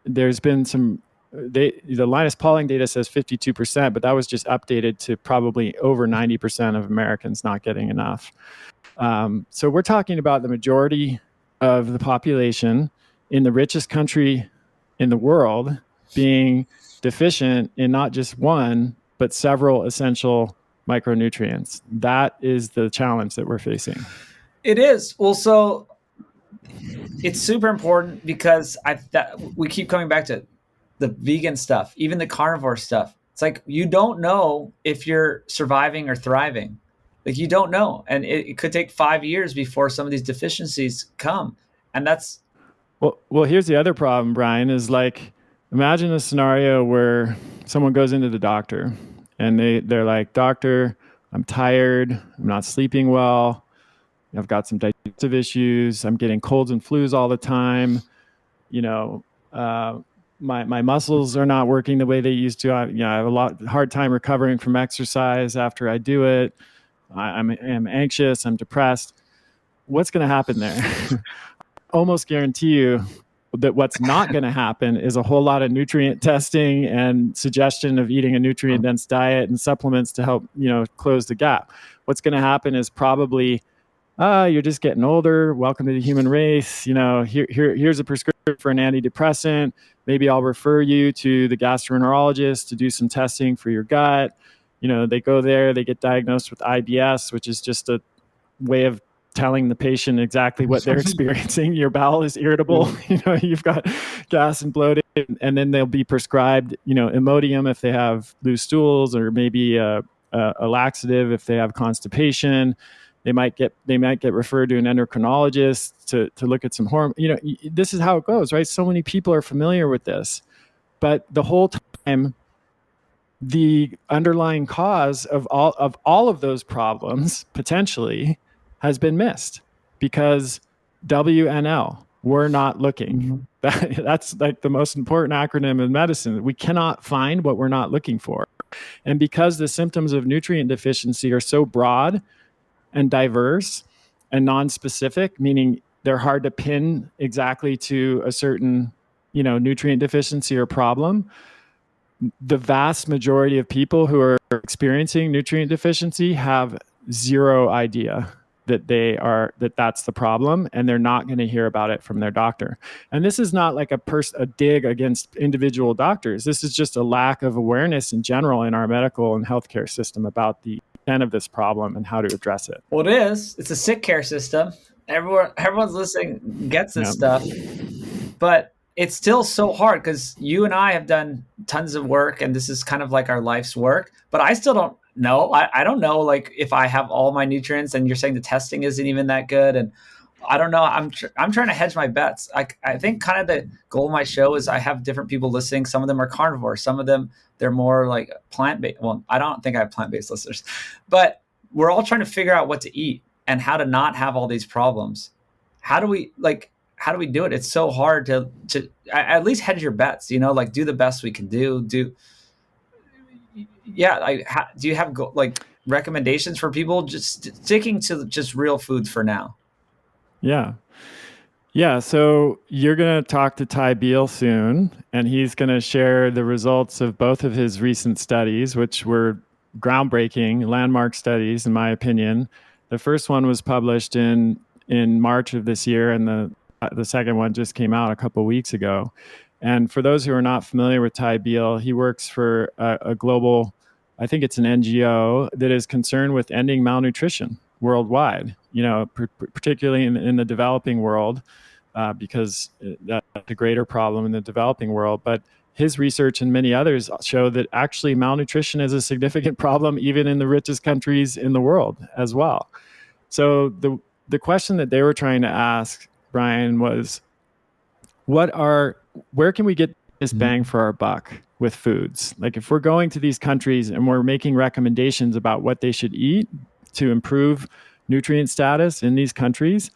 there's been the Linus Pauling data says 52%, but that was just updated to probably over 90% of Americans not getting enough. So we're talking about the majority of the population in the richest country in the world being deficient in not just one, but several essential micronutrients. That is the challenge that we're facing.
It is. Well, so it's super important because we keep coming back to the vegan stuff, even the carnivore stuff. It's like you don't know if you're surviving or thriving. Like you don't know. And it could take 5 years before some of these deficiencies come. And that's
well, here's the other problem, Brian, is like imagine a scenario where someone goes into the doctor and they're like, "Doctor, I'm tired, I'm not sleeping well, I've got some digestive issues, I'm getting colds and flus all the time, my muscles are not working the way they used to. I have a hard time recovering from exercise after I do it. I'm anxious, I'm depressed." What's going to happen there? Almost guarantee you that what's not going to happen is a whole lot of nutrient testing and suggestion of eating a nutrient dense diet and supplements to help, close the gap. What's going to happen is probably, you're just getting older. Welcome to the human race. Here's a prescription for an antidepressant. Maybe I'll refer you to the gastroenterologist to do some testing for your gut. They go there, they get diagnosed with IBS, which is just a way of telling the patient exactly what they're experiencing. Your bowel is irritable, you've got gas and bloating, and then they'll be prescribed, Imodium if they have loose stools, or maybe a laxative if they have constipation. They might get referred to an endocrinologist to look at some hormone. This is how it goes, right? So many people are familiar with this, but the whole time, the underlying cause of all of those problems potentially has been missed because WNL, we're not looking. That's like the most important acronym in medicine. We cannot find what we're not looking for. And because the symptoms of nutrient deficiency are so broad and diverse and non-specific, meaning they're hard to pin exactly to a certain, nutrient deficiency or problem, the vast majority of people who are experiencing nutrient deficiency have zero idea that's the problem, and they're not going to hear about it from their doctor. And this is not like a dig against individual doctors. This is just a lack of awareness in general in our medical and healthcare system about the extent of this problem and how to address it.
Well, it is. It's a sick care system. Everyone's listening gets this stuff, but it's still so hard because you and I have done tons of work, and this is kind of like our life's work. But I still don't know. I don't know, like if I have all my nutrients, and you're saying the testing isn't even that good, and I don't know. I'm trying to hedge my bets. I think kind of the goal of my show is I have different people listening. Some of them are carnivore. Some of them they're more like plant-based. Well, I don't think I have plant-based listeners, but we're all trying to figure out what to eat and how to not have all these problems. How do we do it? It's so hard to at least hedge your bets, like do the best we can do. Do you have recommendations for people just sticking to just real foods for now?
Yeah. So you're going to talk to Ty Beal soon, and he's going to share the results of both of his recent studies, which were groundbreaking, landmark studies, in my opinion. The first one was published in March of this year, and the second one just came out a couple of weeks ago. And for those who are not familiar with Ty Beal, he works for a global, I think it's an NGO that is concerned with ending malnutrition worldwide, particularly in the developing world, because that's a greater problem in the developing world. But his research and many others show that actually malnutrition is a significant problem even in the richest countries in the world as well. So the question that they were trying to ask, Brian, was where can we get this bang for our buck with foods? Like if we're going to these countries and we're making recommendations about what they should eat to improve nutrient status in these countries,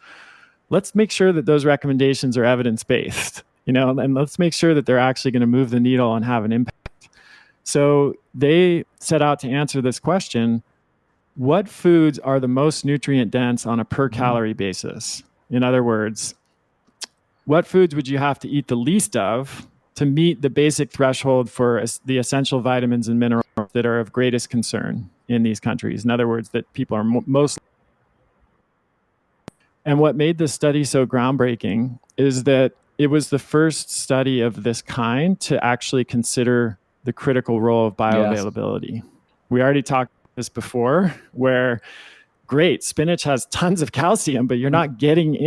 let's make sure that those recommendations are evidence-based, and let's make sure that they're actually going to move the needle and have an impact. So they set out to answer this question: what foods are the most nutrient dense on a per calorie basis? In other words, what foods would you have to eat the least of to meet the basic threshold for the essential vitamins and minerals that are of greatest concern in these countries? In other words, that people are most. And what made this study so groundbreaking is that it was the first study of this kind to actually consider the critical role of bioavailability. Yes. We already talked about this before, where great, spinach has tons of calcium, but you're not getting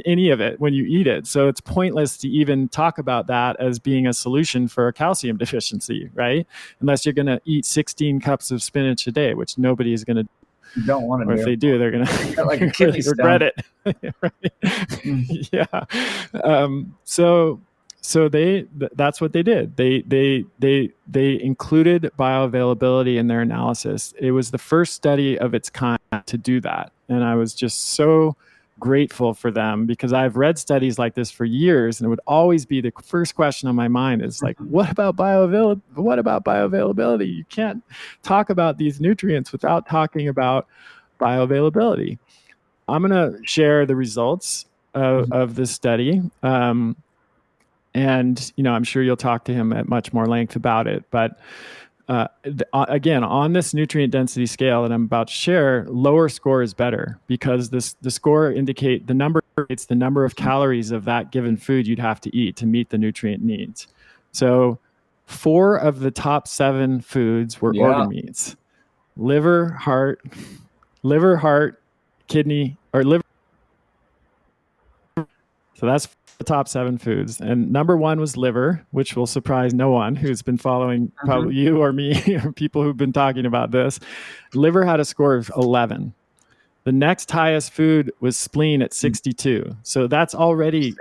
any of it when you eat it. So it's pointless to even talk about that as being a solution for a calcium deficiency, right? Unless you're going to eat 16 cups of spinach a day, which nobody is going to.
You don't want to.
Or if they do, they're going to
like
really regret it. Yeah. So that's what they did. They included bioavailability in their analysis. It was the first study of its kind to do that. And I was just so grateful for them, because I've read studies like this for years, and it would always be the first question on my mind is like, what about bioavailability? You can't talk about these nutrients without talking about bioavailability. I'm going to share the results of this study. And, I'm sure you'll talk to him at much more length about it. But again, on this nutrient density scale that I'm about to share, lower score is better, because the score indicates the number of calories of that given food you'd have to eat to meet the nutrient needs. So 4 of the top 7 foods were organ meats: liver, heart, kidney, or liver. So that's the top 7 foods. And number 1 was liver, which will surprise no one who's been following probably you or me or people who've been talking about this. Liver had a score of 11. The next highest food was spleen at 62. So that's already,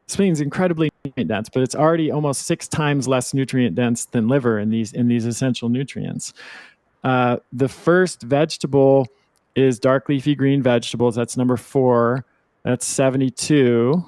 spleen's incredibly nutrient dense, but it's already almost 6 times less nutrient dense than liver in these essential nutrients. The first vegetable is dark leafy green vegetables. That's number 4. That's 72.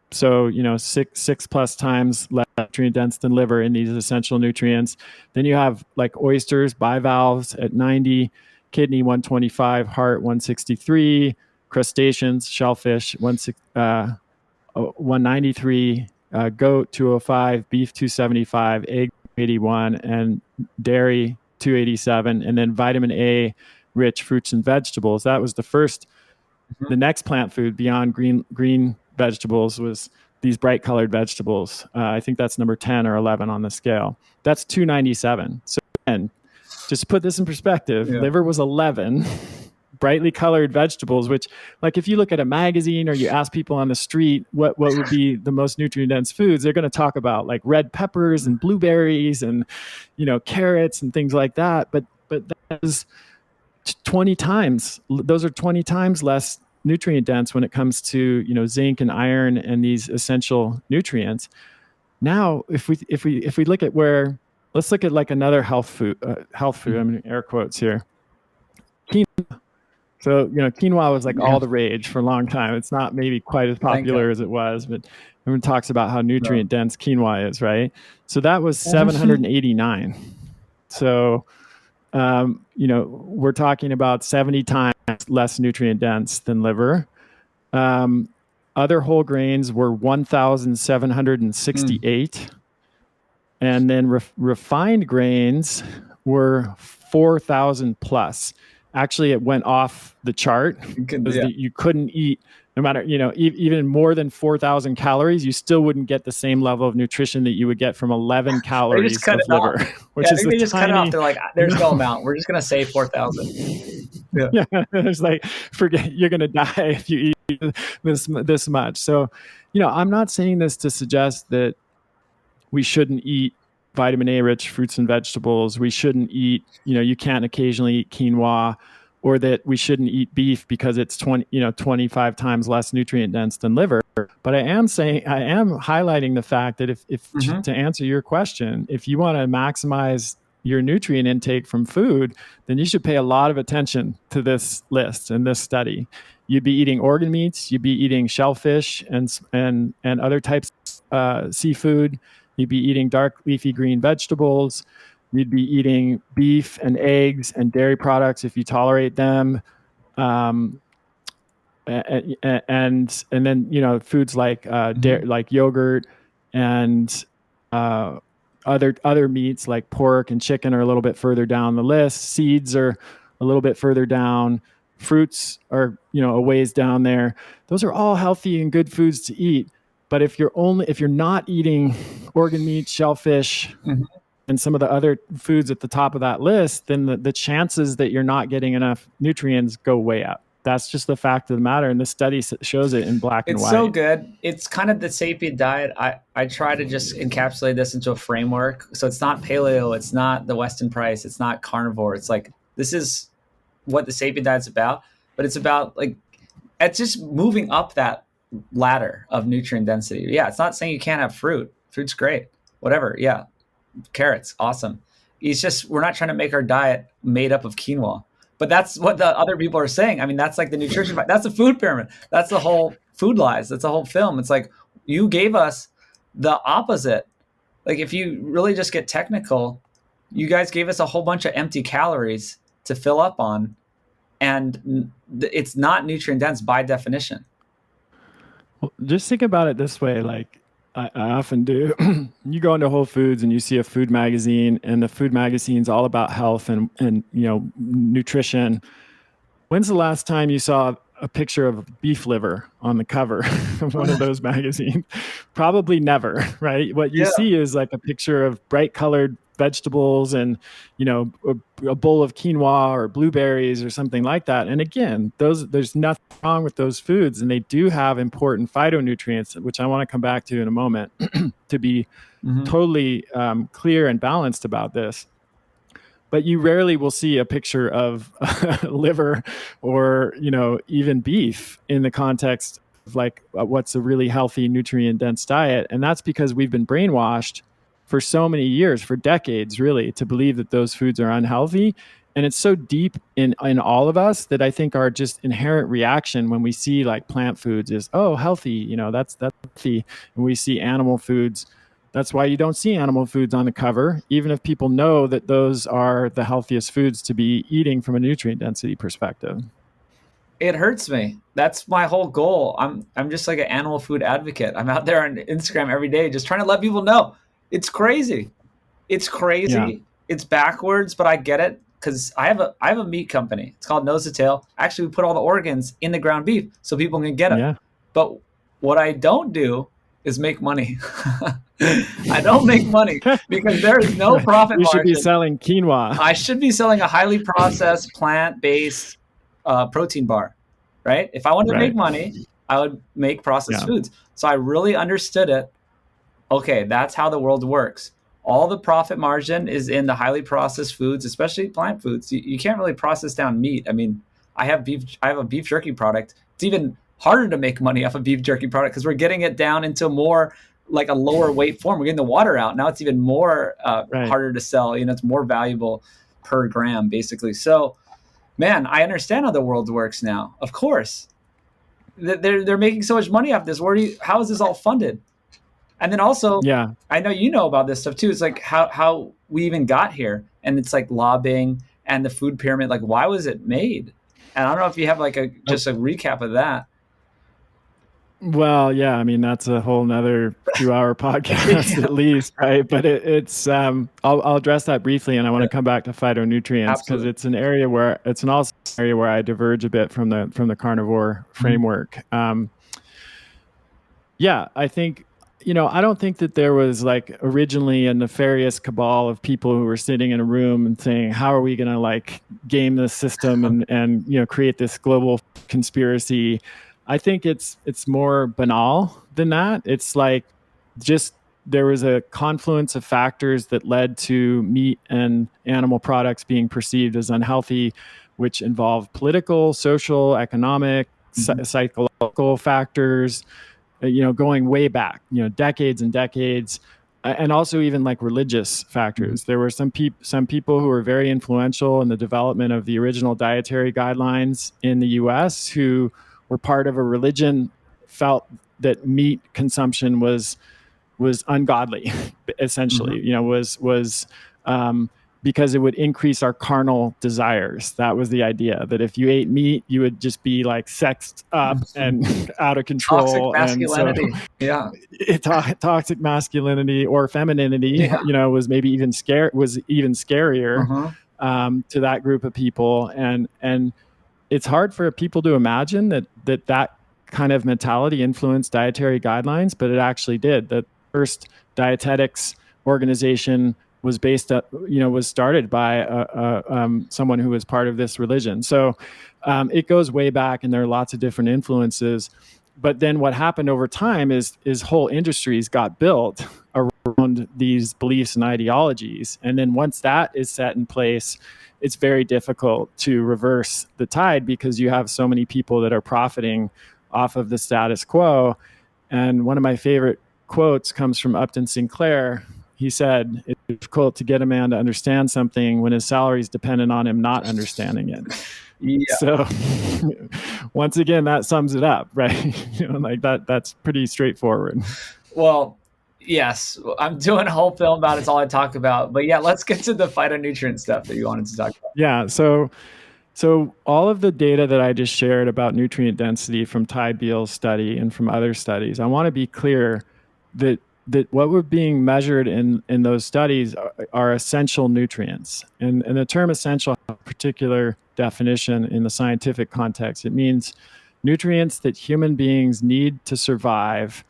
So, 6 plus times less nutrient dense than liver in these essential nutrients. Then you have like oysters, bivalves at 90, kidney 125, heart 163, crustaceans, shellfish 193, goat 205, beef 275, egg 81, and dairy 287, and then vitamin A rich fruits and vegetables. That was the first. The next plant food beyond green vegetables was these bright colored vegetables. I think that's number 10 or 11 on the scale. That's 297. So again, just to put this in perspective, liver was 11. Brightly colored vegetables, which, like, if you look at a magazine or you ask people on the street what would be the most nutrient dense foods, they're going to talk about like red peppers and blueberries and carrots and things like that. But that is 20 times. Those are 20 times less nutrient dense when it comes to zinc and iron and these essential nutrients. Now, if we look at let's look at like another health food. I'm in air quotes here. Quinoa. So quinoa was like all the rage for a long time. It's not maybe quite as popular as it was, but everyone talks about how nutrient dense quinoa is, right? So that was 789. So we're talking about 70 times less nutrient dense than liver. Other whole grains were 1,768. And then refined grains were 4,000 plus. Actually, it went off the chart because you couldn't eat, no matter, even more than 4,000 calories, you still wouldn't get the same level of nutrition that you would get from 11 calories of liver. Which is
they just cut it off. They're like, there's no amount. We're just going to say 4,000.
Yeah. It's like, forget, you're going to die if you eat this much. So, I'm not saying this to suggest that we shouldn't eat vitamin A rich fruits and vegetables. We shouldn't eat, you can't occasionally eat quinoa, or that we shouldn't eat beef because it's 25 times less nutrient dense than liver. But I am highlighting the fact that if to answer your question, if you want to maximize your nutrient intake from food, then you should pay a lot of attention to this list and this study. You'd be eating organ meats, you'd be eating shellfish and other types of seafood. You'd be eating dark leafy green vegetables. You'd be eating beef and eggs and dairy products if you tolerate them. And then foods like like yogurt and other meats like pork and chicken are a little bit further down the list. Seeds are a little bit further down. fruits are, a ways down there. Those are all healthy and good foods to eat. But if you're not eating organ meat, shellfish, and some of the other foods at the top of that list, then the chances that you're not getting enough nutrients go way up. That's just the fact of the matter. And the study shows it in black and white.
It's so good. It's kind of the sapient diet. I try to just encapsulate this into a framework. So it's not paleo. It's not the Weston Price. It's not carnivore. It's like, this is what the sapient diet's about. But it's about it's just moving up that ladder of nutrient density. Yeah, it's not saying you can't have fruit. Fruit's great. Whatever. Yeah. Carrots, awesome. It's just, we're not trying to make our diet made up of quinoa. But that's what the other people are saying. I mean, that's like the nutrition. That's the food pyramid. That's the whole food lies. That's the whole film. It's like, you gave us the opposite. Like, if you really just get technical, you guys gave us a whole bunch of empty calories to fill up on. And it's not nutrient dense by definition.
Well, just think about it this way. Like, I often do. You go into Whole Foods and you see a food magazine, and the food magazine's all about health and nutrition. When's the last time you saw a picture of beef liver on the cover of one of those magazines? Probably never, right? What you see is like a picture of bright colored vegetables and, a bowl of quinoa or blueberries or something like that. And again, there's nothing wrong with those foods, and they do have important phytonutrients, which I want to come back to in a moment to be totally clear and balanced about this. But you rarely will see a picture of liver or, even beef in the context of like what's a really healthy, nutrient dense diet. And that's because we've been brainwashed for so many years, for decades, really, to believe that those foods are unhealthy. And it's so deep in all of us that I think our just inherent reaction when we see like plant foods is, oh, healthy, that's healthy. And we see animal foods. That's why you don't see animal foods on the cover, even if people know that those are the healthiest foods to be eating from a nutrient density perspective.
It hurts me. That's my whole goal. I'm just like an animal food advocate. I'm out there on Instagram every day just trying to let people know. It's crazy. It's crazy. Yeah. It's backwards, but I get it because I have a meat company. It's called Nose to Tail. Actually, we put all the organs in the ground beef so people can get them. Yeah. But what I don't do is make money. I don't make money because there is no profit margin.
You should be selling quinoa.
I should be selling a highly processed plant-based protein bar, right? If I wanted to make money, I would make processed foods. So I really understood it. Okay, that's how the world works. All the profit margin is in the highly processed foods, especially plant foods. You can't really process down meat. I mean, I have a beef jerky product. It's even harder to make money off a beef jerky product because we're getting it down into more like a lower weight form. We're getting the water out. Now it's even more harder to sell. It's more valuable per gram, basically. So, man, I understand how the world works now. Of course, they're making so much money off this. How is this all funded? And then also, I know you know about this stuff too. It's like how we even got here, and it's like lobbying and the food pyramid. Like, why was it made? And I don't know if you have like just a recap of that.
Well, yeah, I mean, that's a whole nother 2-hour podcast at least, right? But it's I'll address that briefly, and I want to come back to phytonutrients because it's an area where I diverge a bit from the carnivore framework. I think. I don't think that there was like originally a nefarious cabal of people who were sitting in a room and saying, how are we going to like game the system and create this global conspiracy? I think it's more banal than that. It's like just there was a confluence of factors that led to meat and animal products being perceived as unhealthy, which involved political, social, economic, psychological factors, going way back, decades and decades, and also even like religious factors. There were some people who were very influential in the development of the original dietary guidelines in the U.S. who were part of a religion, felt that meat consumption was ungodly, essentially. Was because it would increase our carnal desires. That was the idea, that if you ate meat, you would just be like sexed up and out of control.
Toxic masculinity.
Toxic masculinity or femininity, was maybe even scarier to that group of people. And it's hard for people to imagine that kind of mentality influenced dietary guidelines, but it actually did. The first dietetics organization was was started by someone who was part of this religion. So it goes way back, and there are lots of different influences. But then what happened over time is whole industries got built around these beliefs and ideologies. And then once that is set in place, it's very difficult to reverse the tide because you have so many people that are profiting off of the status quo. And one of my favorite quotes comes from Upton Sinclair. He said, "It's difficult to get a man to understand something when his salary is dependent on him not understanding it." Yeah. So once again, that sums it up, right? Like that's pretty straightforward.
Well, yes, I'm doing a whole film about it. It's all I talk about. But yeah, let's get to the phytonutrient stuff that you wanted to talk about.
Yeah. So all of the data that I just shared about nutrient density from Ty Beal's study and from other studies, I want to be clear that what we're being measured in those studies are essential nutrients. And the term essential has a particular definition in the scientific context. It means nutrients that human beings need to survive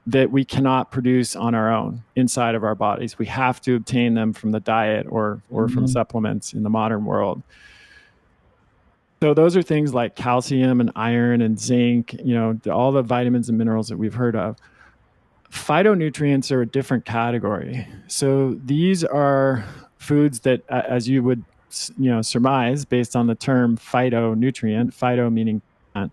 that we cannot produce on our own inside of our bodies. We have to obtain them from the diet or from supplements in the modern world. So those are things like calcium and iron and zinc, all the vitamins and minerals that we've heard of. Phytonutrients are a different category. So these are foods that, as you would surmise based on the term phytonutrient, phyto meaning plant,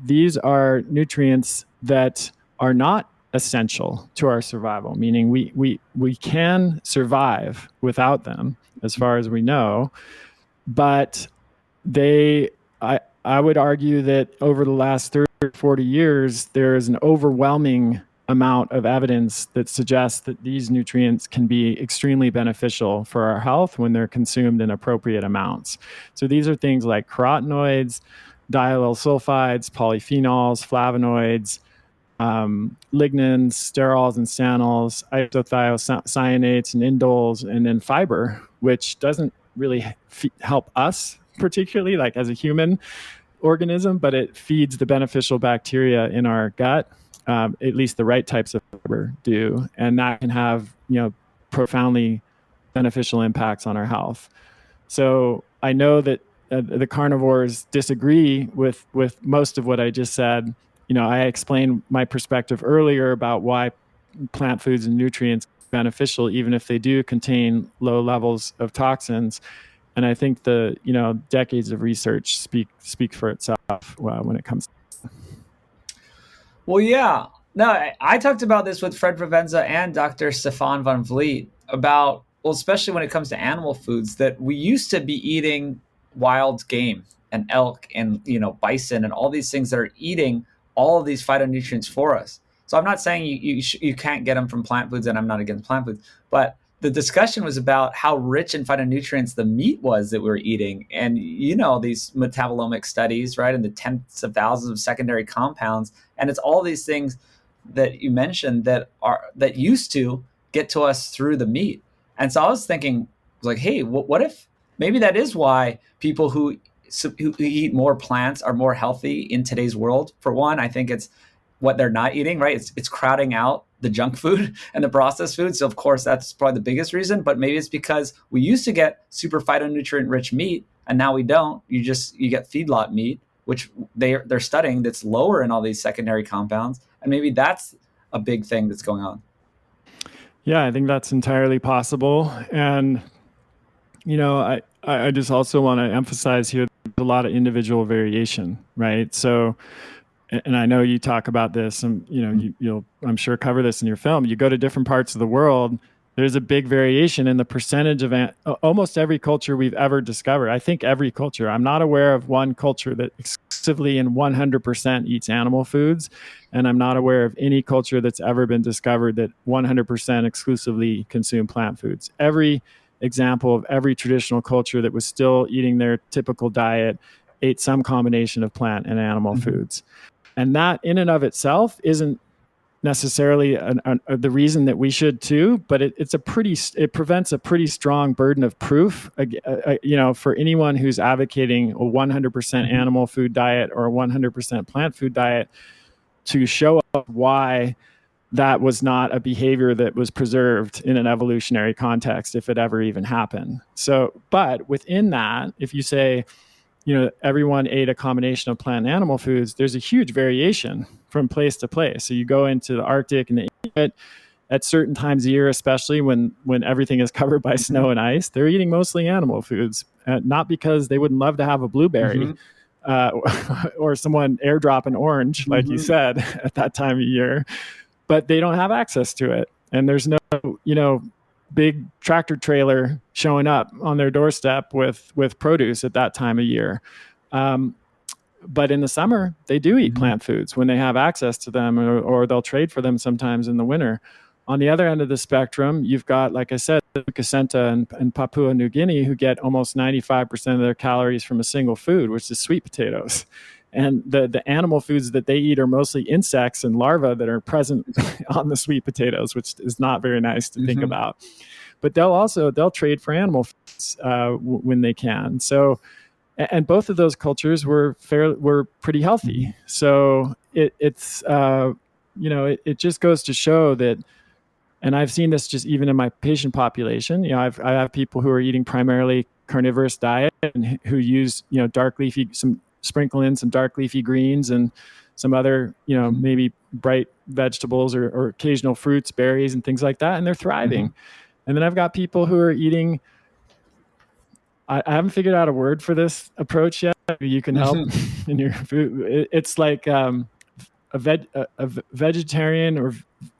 these are nutrients that are not essential to our survival, meaning we can survive without them as far as we know, but I would argue that over the last 30 or 40 years, there is an overwhelming amount of evidence that suggests that these nutrients can be extremely beneficial for our health when they're consumed in appropriate amounts. So these are things like carotenoids, diallyl sulfides, polyphenols, flavonoids, lignans, sterols and stanols, isothiocyanates and indoles, and then fiber, which doesn't really help us particularly, like as a human organism, but it feeds the beneficial bacteria in our gut. At least the right types of fiber do, and that can have profoundly beneficial impacts on our health. So I know that the carnivores disagree with most of what I just said. I explained my perspective earlier about why plant foods and nutrients are beneficial, even if they do contain low levels of toxins. And I think the decades of research speak for itself when it comes to.
Well, yeah. No, I talked about this with Fred Provenza and Dr. Stefan van Vliet about, well, especially when it comes to animal foods, that we used to be eating wild game and elk and, bison and all these things that are eating all of these phytonutrients for us. So I'm not saying you can't get them from plant foods, and I'm not against plant foods, but the discussion was about how rich in phytonutrients the meat was that we were eating. And, these metabolomic studies, right, and the tens of thousands of secondary compounds. And it's all these things that you mentioned that used to get to us through the meat. And so I was thinking, like, hey, what if maybe that is why people who eat more plants are more healthy in today's world? For one, I think it's what they're not eating, right? It's crowding out the junk food and the processed food. So of course, that's probably the biggest reason, but maybe it's because we used to get super phytonutrient rich meat and now we don't. You get feedlot meat, which they're studying that's lower in all these secondary compounds. And maybe that's a big thing that's going on.
Yeah, I think that's entirely possible. And, I just also want to emphasize here there's a lot of individual variation, right? So, and I know you talk about this, and you'll I'm sure cover this in your film. You go to different parts of the world, there's a big variation in the percentage of almost every culture we've ever discovered. I think every culture. I'm not aware of one culture that exclusively and 100% eats animal foods, and I'm not aware of any culture that's ever been discovered that 100% exclusively consume plant foods. Every example of every traditional culture that was still eating their typical diet ate some combination of plant and animal foods. And that in and of itself isn't necessarily the reason that we should too, but it prevents a pretty strong burden of proof, for anyone who's advocating a 100% animal food diet or a 100% plant food diet, to show up why that was not a behavior that was preserved in an evolutionary context, if it ever even happened. So, but within that, if you say, everyone ate a combination of plant and animal foods, there's a huge variation from place to place. So you go into the Arctic and the Inuit at certain times of year, especially when everything is covered by snow and ice, they're eating mostly animal foods, not because they wouldn't love to have a blueberry or someone airdrop an orange, like you said, at that time of year, but they don't have access to it. And there's no, big tractor trailer showing up on their doorstep with produce at that time of year. But in the summer, they do eat plant foods when they have access to them, or they'll trade for them sometimes in the winter. On the other end of the spectrum, you've got, like I said, Lucasenta and Papua New Guinea, who get almost 95% of their calories from a single food, which is sweet potatoes. And the animal foods that they eat are mostly insects and larvae that are present on the sweet potatoes, which is not very nice to think about. But they'll trade for animal foods when they can. So, and both of those cultures were pretty healthy. So it just goes to show that. And I've seen this just even in my patient population. I have people who are eating primarily carnivorous diet and who use dark leafy, sprinkle in some dark leafy greens and some other, maybe bright vegetables or occasional fruits, berries, and things like that. And they're thriving. And then I've got people who are eating, I haven't figured out a word for this approach yet. You can help in your food. It's like a vegetarian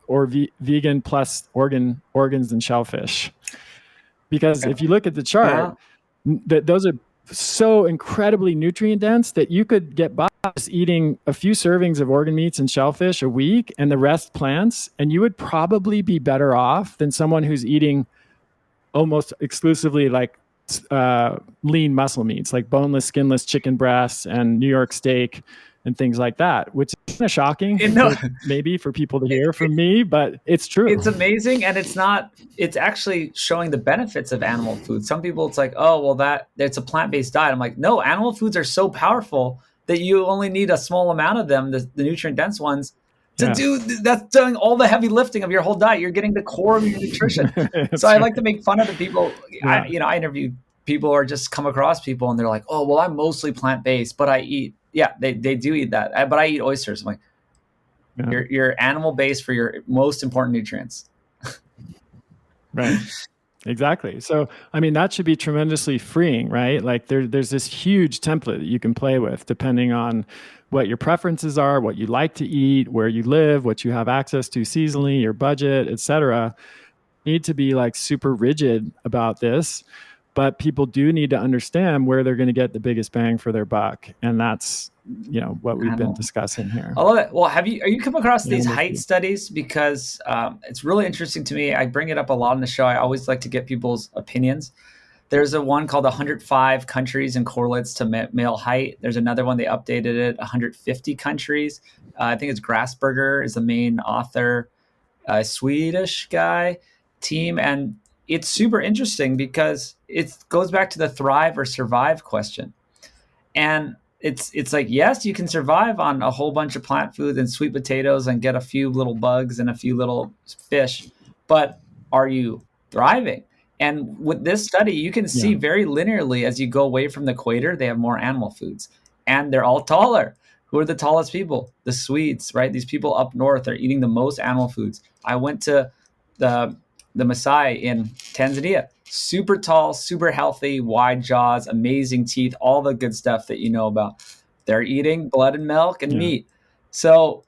or vegan plus organs and shellfish. Because if you look at the chart, those are so incredibly nutrient dense that you could get by just eating a few servings of organ meats and shellfish a week and the rest plants, and you would probably be better off than someone who's eating almost exclusively like lean muscle meats, like boneless, skinless chicken breasts and New York steak and things like that, which is kind of shocking maybe for people to hear from me, but it's true.
It's amazing. And it's actually showing the benefits of animal food. Some people, it's like, oh, well, it's a plant-based diet. I'm like, no, animal foods are so powerful that you only need a small amount of them, the nutrient dense ones, that's doing all the heavy lifting of your whole diet. You're getting the core of your nutrition. So I like to make fun of the people. I interview people or just come across people and they're like, oh, well, I'm mostly plant-based, but I eat. Yeah, they do eat that, but I eat oysters. I'm like, you're animal-based for your most important nutrients.
Right. Exactly. So, I mean, that should be tremendously freeing, right? Like there's this huge template that you can play with depending on what your preferences are, what you like to eat, where you live, what you have access to seasonally, your budget, etc. Need to be like super rigid about this. But people do need to understand where they're going to get the biggest bang for their buck. And that's, what we've been discussing here.
I love it. Well, are you come across these height studies? Because it's really interesting to me. I bring it up a lot on the show. I always like to get people's opinions. There's one called 105 countries and correlates to male height. There's another one, they updated it, 150 countries. I think it's Grassberger is the main author, Swedish guy team. And it's super interesting because it goes back to the thrive or survive question. And it's like, yes, you can survive on a whole bunch of plant foods and sweet potatoes and get a few little bugs and a few little fish, but are you thriving? And with this study, you can see very linearly as you go away from the equator, they have more animal foods and they're all taller. Who are the tallest people? The Swedes, right? These people up north are eating the most animal foods. I went to the Maasai in Tanzania, super tall, super healthy, wide jaws, amazing teeth, all the good stuff that you know about. They're eating blood and milk and meat. So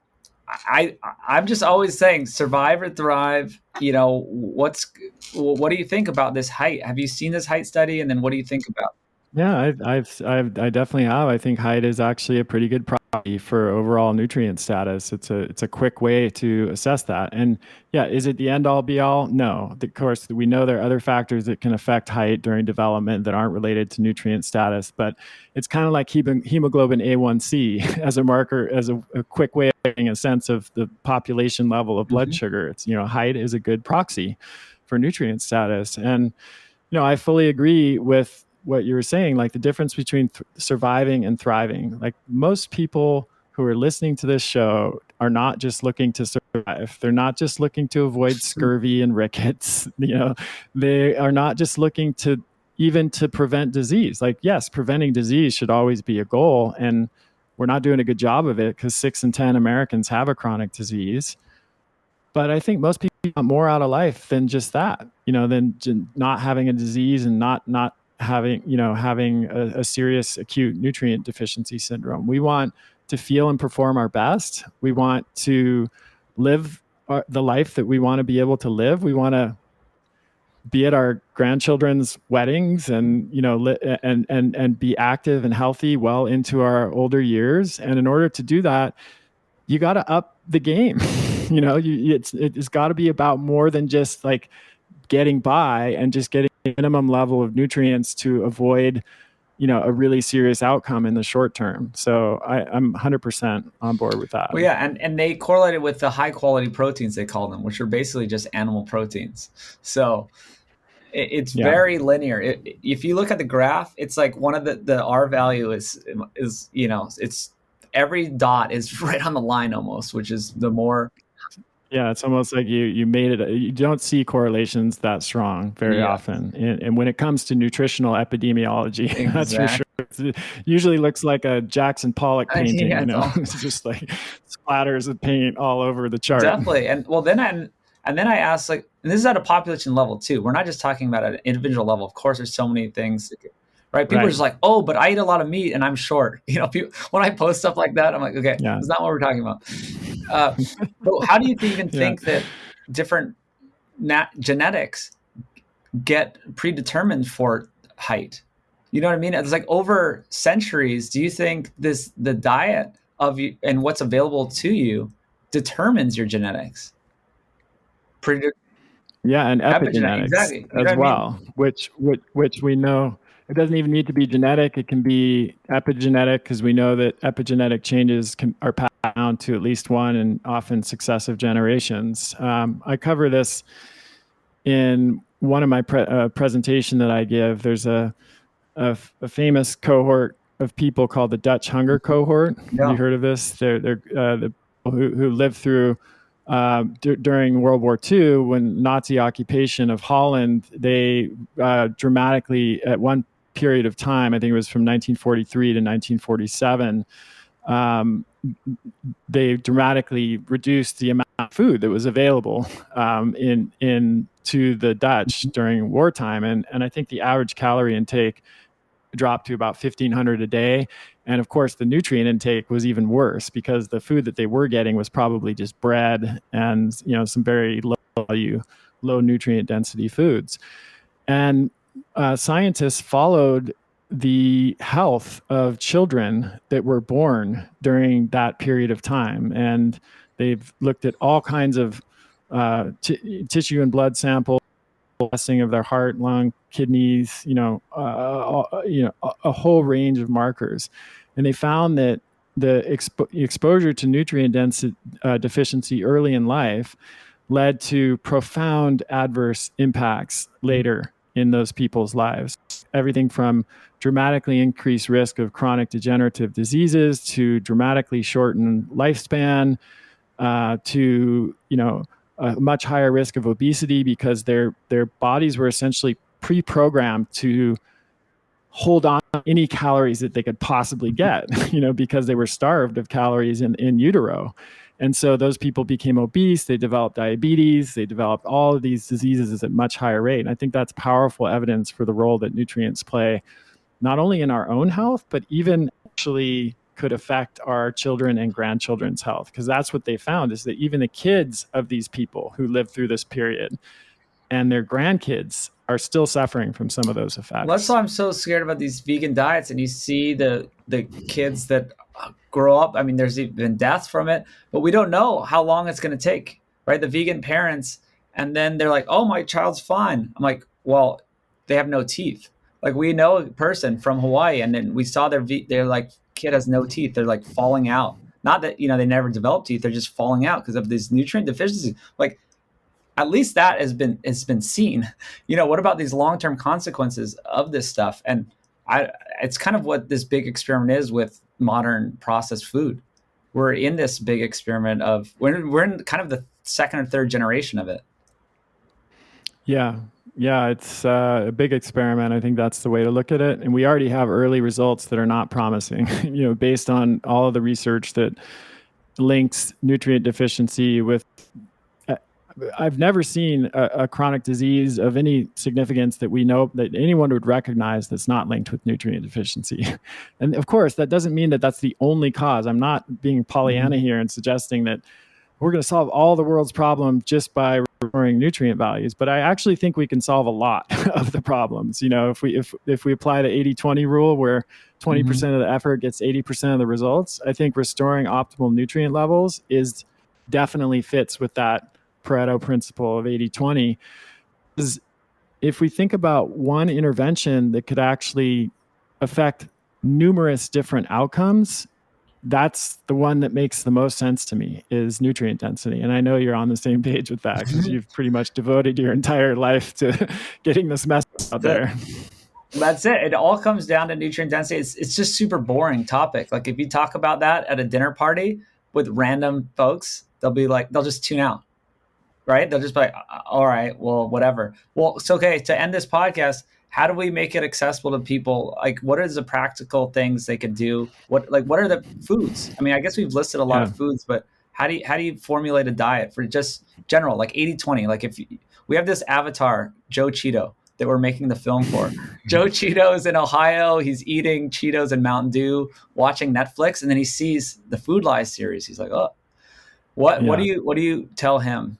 I'm just always saying survive or thrive. What do you think about this height? Have you seen this height study? And then what do you think about?
Yeah, I definitely have. I think height is actually a pretty good proxy for overall nutrient status. It's a quick way to assess that. And yeah, is it the end all be all? No. Of course, we know there are other factors that can affect height during development that aren't related to nutrient status, but it's kind of like hemoglobin A1C as a marker, as a quick way of getting a sense of the population level of blood sugar. It's, height is a good proxy for nutrient status. And I fully agree with what you were saying, like the difference between surviving and thriving. Like most people who are listening to this show are not just looking to survive. They're not just looking to avoid scurvy and rickets. They are not just looking to even to prevent disease. Like, yes, preventing disease should always be a goal. And we're not doing a good job of it because 6 in 10 Americans have a chronic disease. But I think most people want more out of life than just that, than not having a disease and not having, having a serious acute nutrient deficiency syndrome. We want to feel and perform our best. We want to live the life that we want to be able to live. We want to be at our grandchildren's weddings and, and be active and healthy well into our older years. And in order to do that, you got to up the game. It's got to be about more than just like getting by and just getting a minimum level of nutrients to avoid, a really serious outcome in the short term. So I'm 100% on board with that.
Well, yeah, and they correlated with the high quality proteins, they call them, which are basically just animal proteins. So it's very linear. If you look at the graph, it's like one of the R value is it's every dot is right on the line almost, which is the more.
Yeah, it's almost like you made it. You don't see correlations that strong very often. And when it comes to nutritional epidemiology, exactly. That's for sure. It usually looks like a Jackson Pollock painting, It's just like splatters of paint all over the chart.
Definitely. And well, then I asked, like, and this is at a population level too. We're not just talking about at an individual level. Of course, there's so many things, right? People are just like, oh, but I eat a lot of meat and I'm short. When I post stuff like that, I'm like, okay, that's not what we're talking about. But how do you even think that different genetics get predetermined for height? You know what I mean? It's like over centuries. Do you think the diet of you and what's available to you determines your genetics?
And epigenetics
exactly.
as well, which we know. It doesn't even need to be genetic. It can be epigenetic because we know that epigenetic changes are passed down to at least one and often successive generations. I cover this in one of my presentation that I give. There's a famous cohort of people called the Dutch hunger cohort. Yeah. You heard of this? They're the people who lived through during World War II, when Nazi occupation of Holland. They dramatically, at one period of time, I think it was from 1943 to 1947, they dramatically reduced the amount of food that was available to the Dutch during wartime. And I think the average calorie intake dropped to about 1,500 a day. And of course, the nutrient intake was even worse because the food that they were getting was probably just bread and, some very low value, low nutrient density foods. And scientists followed the health of children that were born during that period of time. And they've looked at all kinds of tissue and blood samples, testing of their heart, lung, kidneys, a whole range of markers. And they found that the exposure to nutrient deficiency early in life led to profound adverse impacts later in those people's lives. Everything from dramatically increased risk of chronic degenerative diseases to dramatically shortened lifespan, to, a much higher risk of obesity because their bodies were essentially pre-programmed to hold on to any calories that they could possibly get, because they were starved of calories in utero. And so those people became obese, they developed diabetes, they developed all of these diseases at a much higher rate. And I think that's powerful evidence for the role that nutrients play, not only in our own health, but even actually could affect our children and grandchildren's health. Because that's what they found, is that even the kids of these people who lived through this period and their grandkids are still suffering from some of those effects.
Well, that's why I'm so scared about these vegan diets. And you see the kids that grow up. I mean, there's even deaths from it, but we don't know how long it's going to take, right? The vegan parents, and then they're like, "Oh, my child's fine." I'm like, "Well, they have no teeth." Like, we know a person from Hawaii, and then we saw their like kid has no teeth. They're like falling out. Not that they never developed teeth. They're just falling out because of these nutrient deficiencies. Like, at least that has been seen. What about these long-term consequences of this stuff? And it's kind of what this big experiment is with modern processed food. We're in this big experiment of we're in kind of the second or third generation of it.
Yeah, it's a big experiment. I think that's the way to look at it. And we already have early results that are not promising, based on all of the research that links nutrient deficiency with. I've never seen a chronic disease of any significance that we know that anyone would recognize that's not linked with nutrient deficiency. And of course, that doesn't mean that that's the only cause. I'm not being Pollyanna here and suggesting that we're going to solve all the world's problems just by restoring nutrient values. But I actually think we can solve a lot of the problems. If we apply the 80-20 rule, where 20% of the effort gets 80% of the results, I think restoring optimal nutrient levels definitely fits with that Pareto principle of 80-20. Is if we think about one intervention that could actually affect numerous different outcomes, that's the one that makes the most sense to me, is nutrient density. And I know you're on the same page with that, because you've pretty much devoted your entire life to getting this message out there.
That's it. It all comes down to nutrient density. It's just super boring topic. Like, if you talk about that at a dinner party with random folks, they'll just tune out. Right? They'll just be like, all right, well, whatever. Well, it's okay. To end this podcast, how do we make it accessible to people? Like, what are the practical things they could do? What are the foods? I mean, I guess we've listed a lot of foods, but how do you formulate a diet for just general, like 80-20? Like, we have this avatar, Joe Cheeto, that we're making the film for. Joe Cheeto is in Ohio. He's eating Cheetos and Mountain Dew, watching Netflix, and then he sees the Food Lies series. He's like, oh, what do you tell him?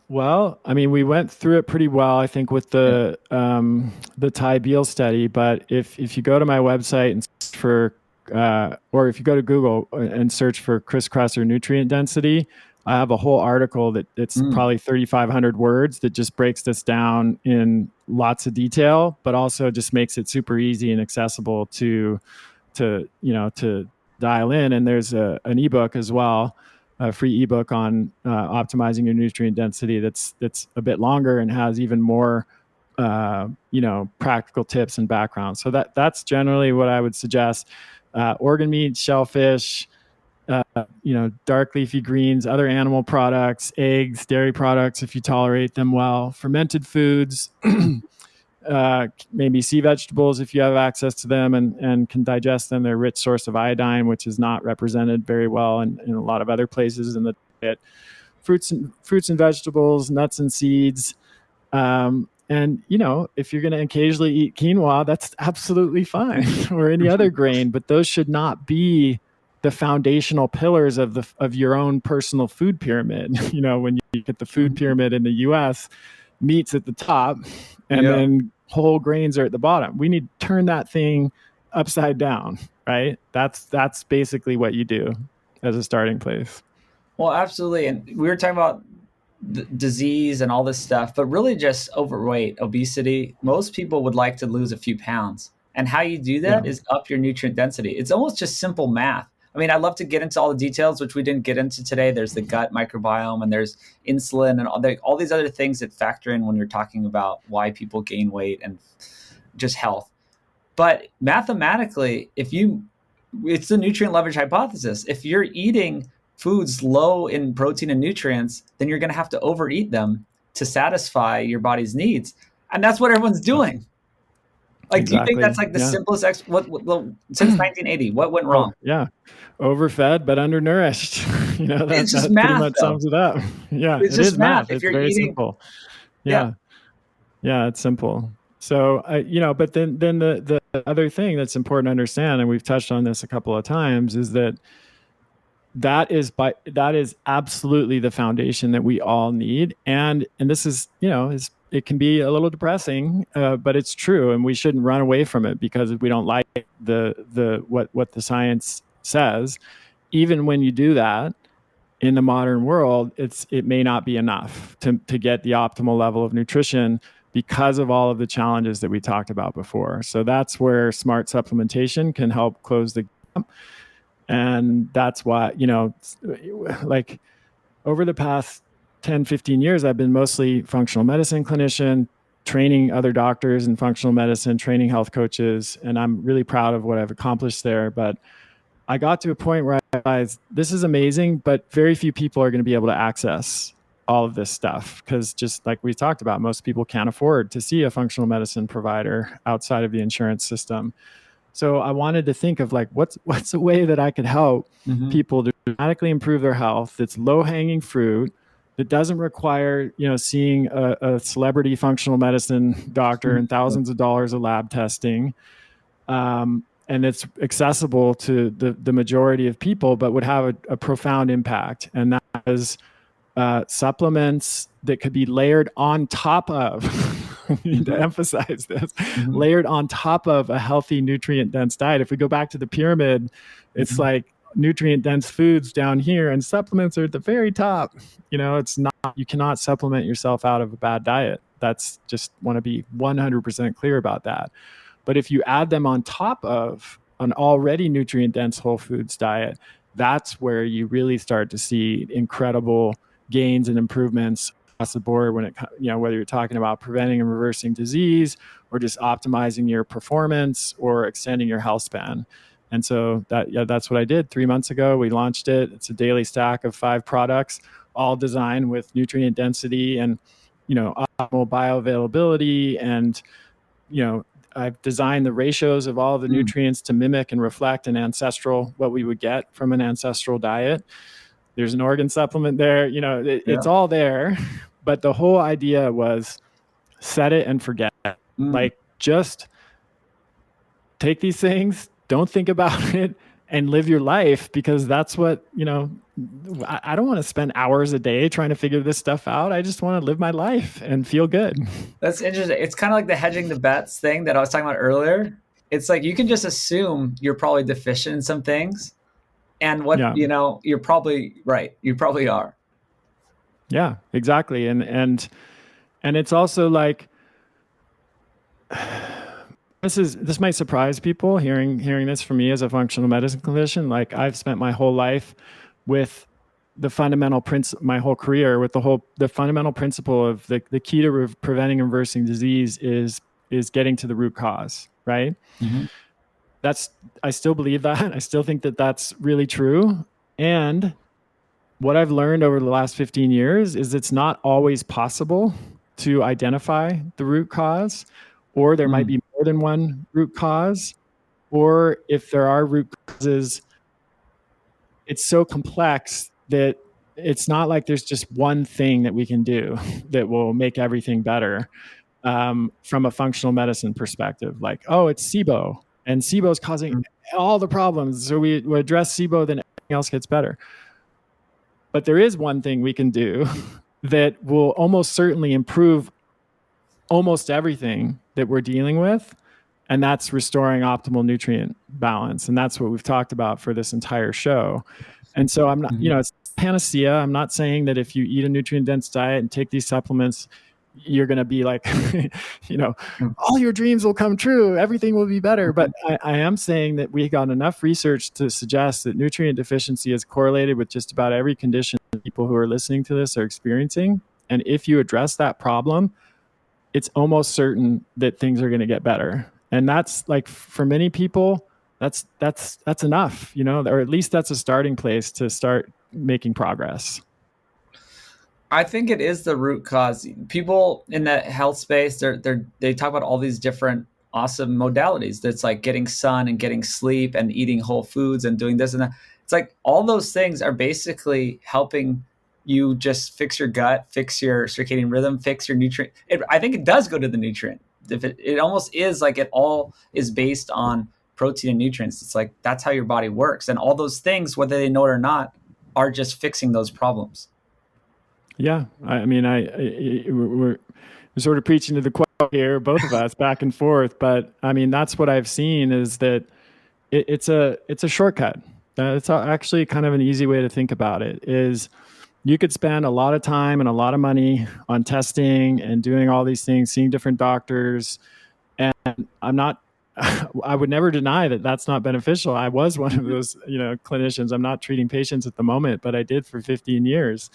Well, I mean, we went through it pretty well, I think, with the Ty Beal study. But if you go to my website and search for, or if you go to Google and search for Chris Kresser nutrient density, I have a whole article it's probably 3,500 words that just breaks this down in lots of detail, but also just makes it super easy and accessible to dial in. And there's an ebook as well, a free ebook on optimizing your nutrient density that's a bit longer and has even more practical tips and background. So that's generally what I would suggest. Organ meat, shellfish, dark leafy greens, other animal products, eggs, dairy products if you tolerate them well, fermented foods, maybe sea vegetables if you have access to them and can digest them. They're a rich source of iodine, which is not represented very well in a lot of other places in the diet. Fruits and vegetables, nuts and seeds. And if you're going to occasionally eat quinoa, that's absolutely fine, or any other grain, but those should not be the foundational pillars of your own personal food pyramid. When you look at the food pyramid in the US, meat's at the top, and then whole grains are at the bottom. We need to turn that thing upside down, right? That's basically what you do as a starting place.
Well, absolutely. And we were talking about disease and all this stuff, but really just overweight, obesity. Most people would like to lose a few pounds. And how you do that is up your nutrient density. It's almost just simple math. I mean, I'd love to get into all the details, which we didn't get into today. There's the gut microbiome, and there's insulin, and all these other things that factor in when you're talking about why people gain weight and just health. But mathematically, it's the nutrient leverage hypothesis. If you're eating foods low in protein and nutrients, then you're going to have to overeat them to satisfy your body's needs. And that's what everyone's doing. Like, exactly. Do you think that's like the simplest since 1980? What went wrong?
Overfed but undernourished.
It's just
that
math,
pretty much sums it up. Yeah,
it's just math.
It's very simple. Yeah, it's simple. So but then the other thing that's important to understand, and we've touched on this a couple of times, is that is absolutely the foundation that we all need, and this is is it can be a little depressing, but it's true, and we shouldn't run away from it because we don't like what the science says. Even when you do that, in the modern world, it may not be enough to get the optimal level of nutrition because of all of the challenges that we talked about before. So that's where smart supplementation can help close the gap. And that's why, like over the past 10, 15 years, I've been mostly functional medicine clinician, training other doctors in functional medicine, training health coaches, and I'm really proud of what I've accomplished there. But I got to a point where I realized this is amazing, but very few people are going to be able to access all of this stuff because, just like we talked about, most people can't afford to see a functional medicine provider outside of the insurance system. So I wanted to think of like, what's a way that I could help people to dramatically improve their health that's low hanging fruit, that doesn't require, seeing a celebrity functional medicine doctor and thousands of dollars of lab testing. And it's accessible to the majority of people, but would have a profound impact. And that is supplements that could be layered on top of, I need to emphasize this, layered on top of a healthy, nutrient-dense diet. If we go back to the pyramid, it's like nutrient-dense foods down here and supplements are at the very top. It's not, you cannot supplement yourself out of a bad diet. That's just want to be 100% clear about that. But if you add them on top of an already nutrient-dense whole foods diet, that's where you really start to see incredible gains and improvements across the board when it, whether you're talking about preventing and reversing disease or just optimizing your performance or extending your health span. And so that's what I did 3 months ago. We launched it. It's a daily stack of 5 products, all designed with nutrient density and, optimal bioavailability. And, I've designed the ratios of all the nutrients to mimic and reflect what we would get from an ancestral diet. There's an organ supplement there, it's all there. But the whole idea was set it and forget. Like, just take these things, don't think about it, and live your life, because that's what, I don't want to spend hours a day trying to figure this stuff out. I just want to live my life and feel good.
That's interesting. It's kind of like the hedging the bets thing that I was talking about earlier. It's like you can just assume you're probably deficient in some things. And you're probably right. You probably are.
Yeah, exactly. And it's also like, this might surprise people hearing this from me as a functional medicine clinician. Like, I've spent my whole life with the fundamental my whole career with the fundamental principle of the key to preventing and reversing disease is getting to the root cause, right? I still believe that. I still think that that's really true. And what I've learned over the last 15 years is it's not always possible to identify the root cause, or there might be more than one root cause, or if there are root causes, it's so complex that it's not like there's just one thing that we can do that will make everything better. From a functional medicine perspective, like, oh, it's SIBO, and SIBO is causing all the problems, so we address SIBO, then everything else gets better. But there is one thing we can do that will almost certainly improve almost everything that we're dealing with, and that's restoring optimal nutrient balance. And that's what we've talked about for this entire show. And so I'm not, it's panacea. I'm not saying that if you eat a nutrient-dense diet and take these supplements, you're going to be like, all your dreams will come true. Everything will be better. But I am saying that we got enough research to suggest that nutrient deficiency is correlated with just about every condition people who are listening to this are experiencing. And if you address that problem, it's almost certain that things are going to get better. And that's like, for many people, that's enough, or at least that's a starting place to start making progress.
I think it is the root cause. People in the health space, they talk about all these different awesome modalities. That's like getting sun and getting sleep and eating whole foods and doing this and that. It's like all those things are basically helping you just fix your gut, fix your circadian rhythm, fix your nutrient. I think it does go to the nutrient. It almost is like it all is based on protein and nutrients. It's like that's how your body works. And all those things, whether they know it or not, are just fixing those problems.
Yeah. I mean, sort of preaching to the choir here, both of us back and forth. But I mean, that's what I've seen is that it's a shortcut. It's actually kind of an easy way to think about it is you could spend a lot of time and a lot of money on testing and doing all these things, seeing different doctors. And I would never deny that that's not beneficial. I was one of those, clinicians. I'm not treating patients at the moment, but I did for 15 years.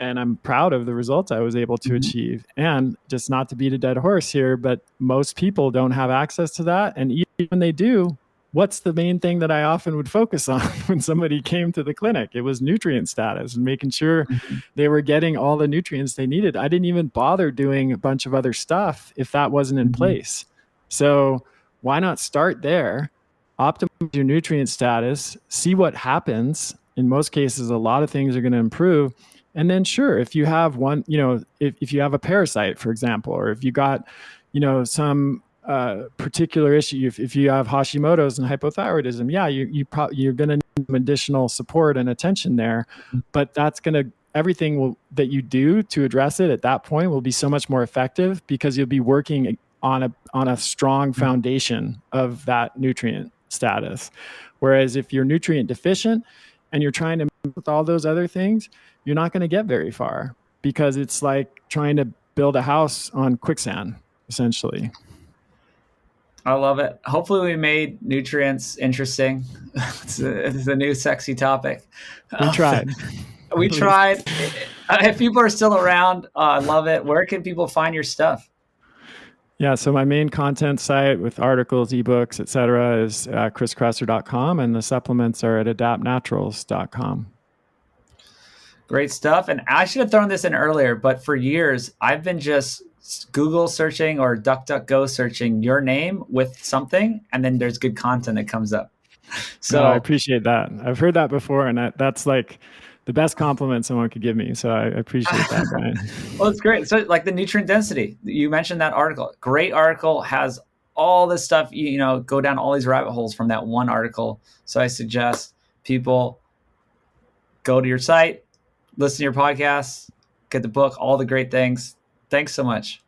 And I'm proud of the results I was able to achieve. And just not to beat a dead horse here, but most people don't have access to that. And even when they do, what's the main thing that I often would focus on when somebody came to the clinic? It was nutrient status and making sure they were getting all the nutrients they needed. I didn't even bother doing a bunch of other stuff if that wasn't in place. So why not start there, optimize your nutrient status, see what happens. In most cases, a lot of things are going to improve. And then sure, if you have one, if you have a parasite, for example, or if you got, some particular issue, if you have Hashimoto's and hypothyroidism, yeah, you're going to need some additional support and attention there, but everything that you do to address it at that point will be so much more effective because you'll be working on a strong foundation of that nutrient status. Whereas if you're nutrient deficient and you're trying to mess with all those other things, you're not going to get very far because it's like trying to build a house on quicksand, essentially.
I love it. Hopefully we made nutrients interesting. It's a new sexy topic.
We tried.
We tried. If people are still around, I love it. Where can people find your stuff?
Yeah, so my main content site with articles, ebooks, etc. is chriskresser.com, and the supplements are at adaptnaturals.com.
Great stuff. And I should have thrown this in earlier, but for years, I've been just Google searching or DuckDuckGo searching your name with something, and then there's good content that comes up. So
I appreciate that. I've heard that before, and that's like the best compliment someone could give me. So I appreciate that, Brian.
Well, it's great. So like the nutrient density, you mentioned that article. Great article, has all this stuff, go down all these rabbit holes from that one article. So I suggest people go to your site, listen to your podcast, get the book, all the great things. Thanks so much.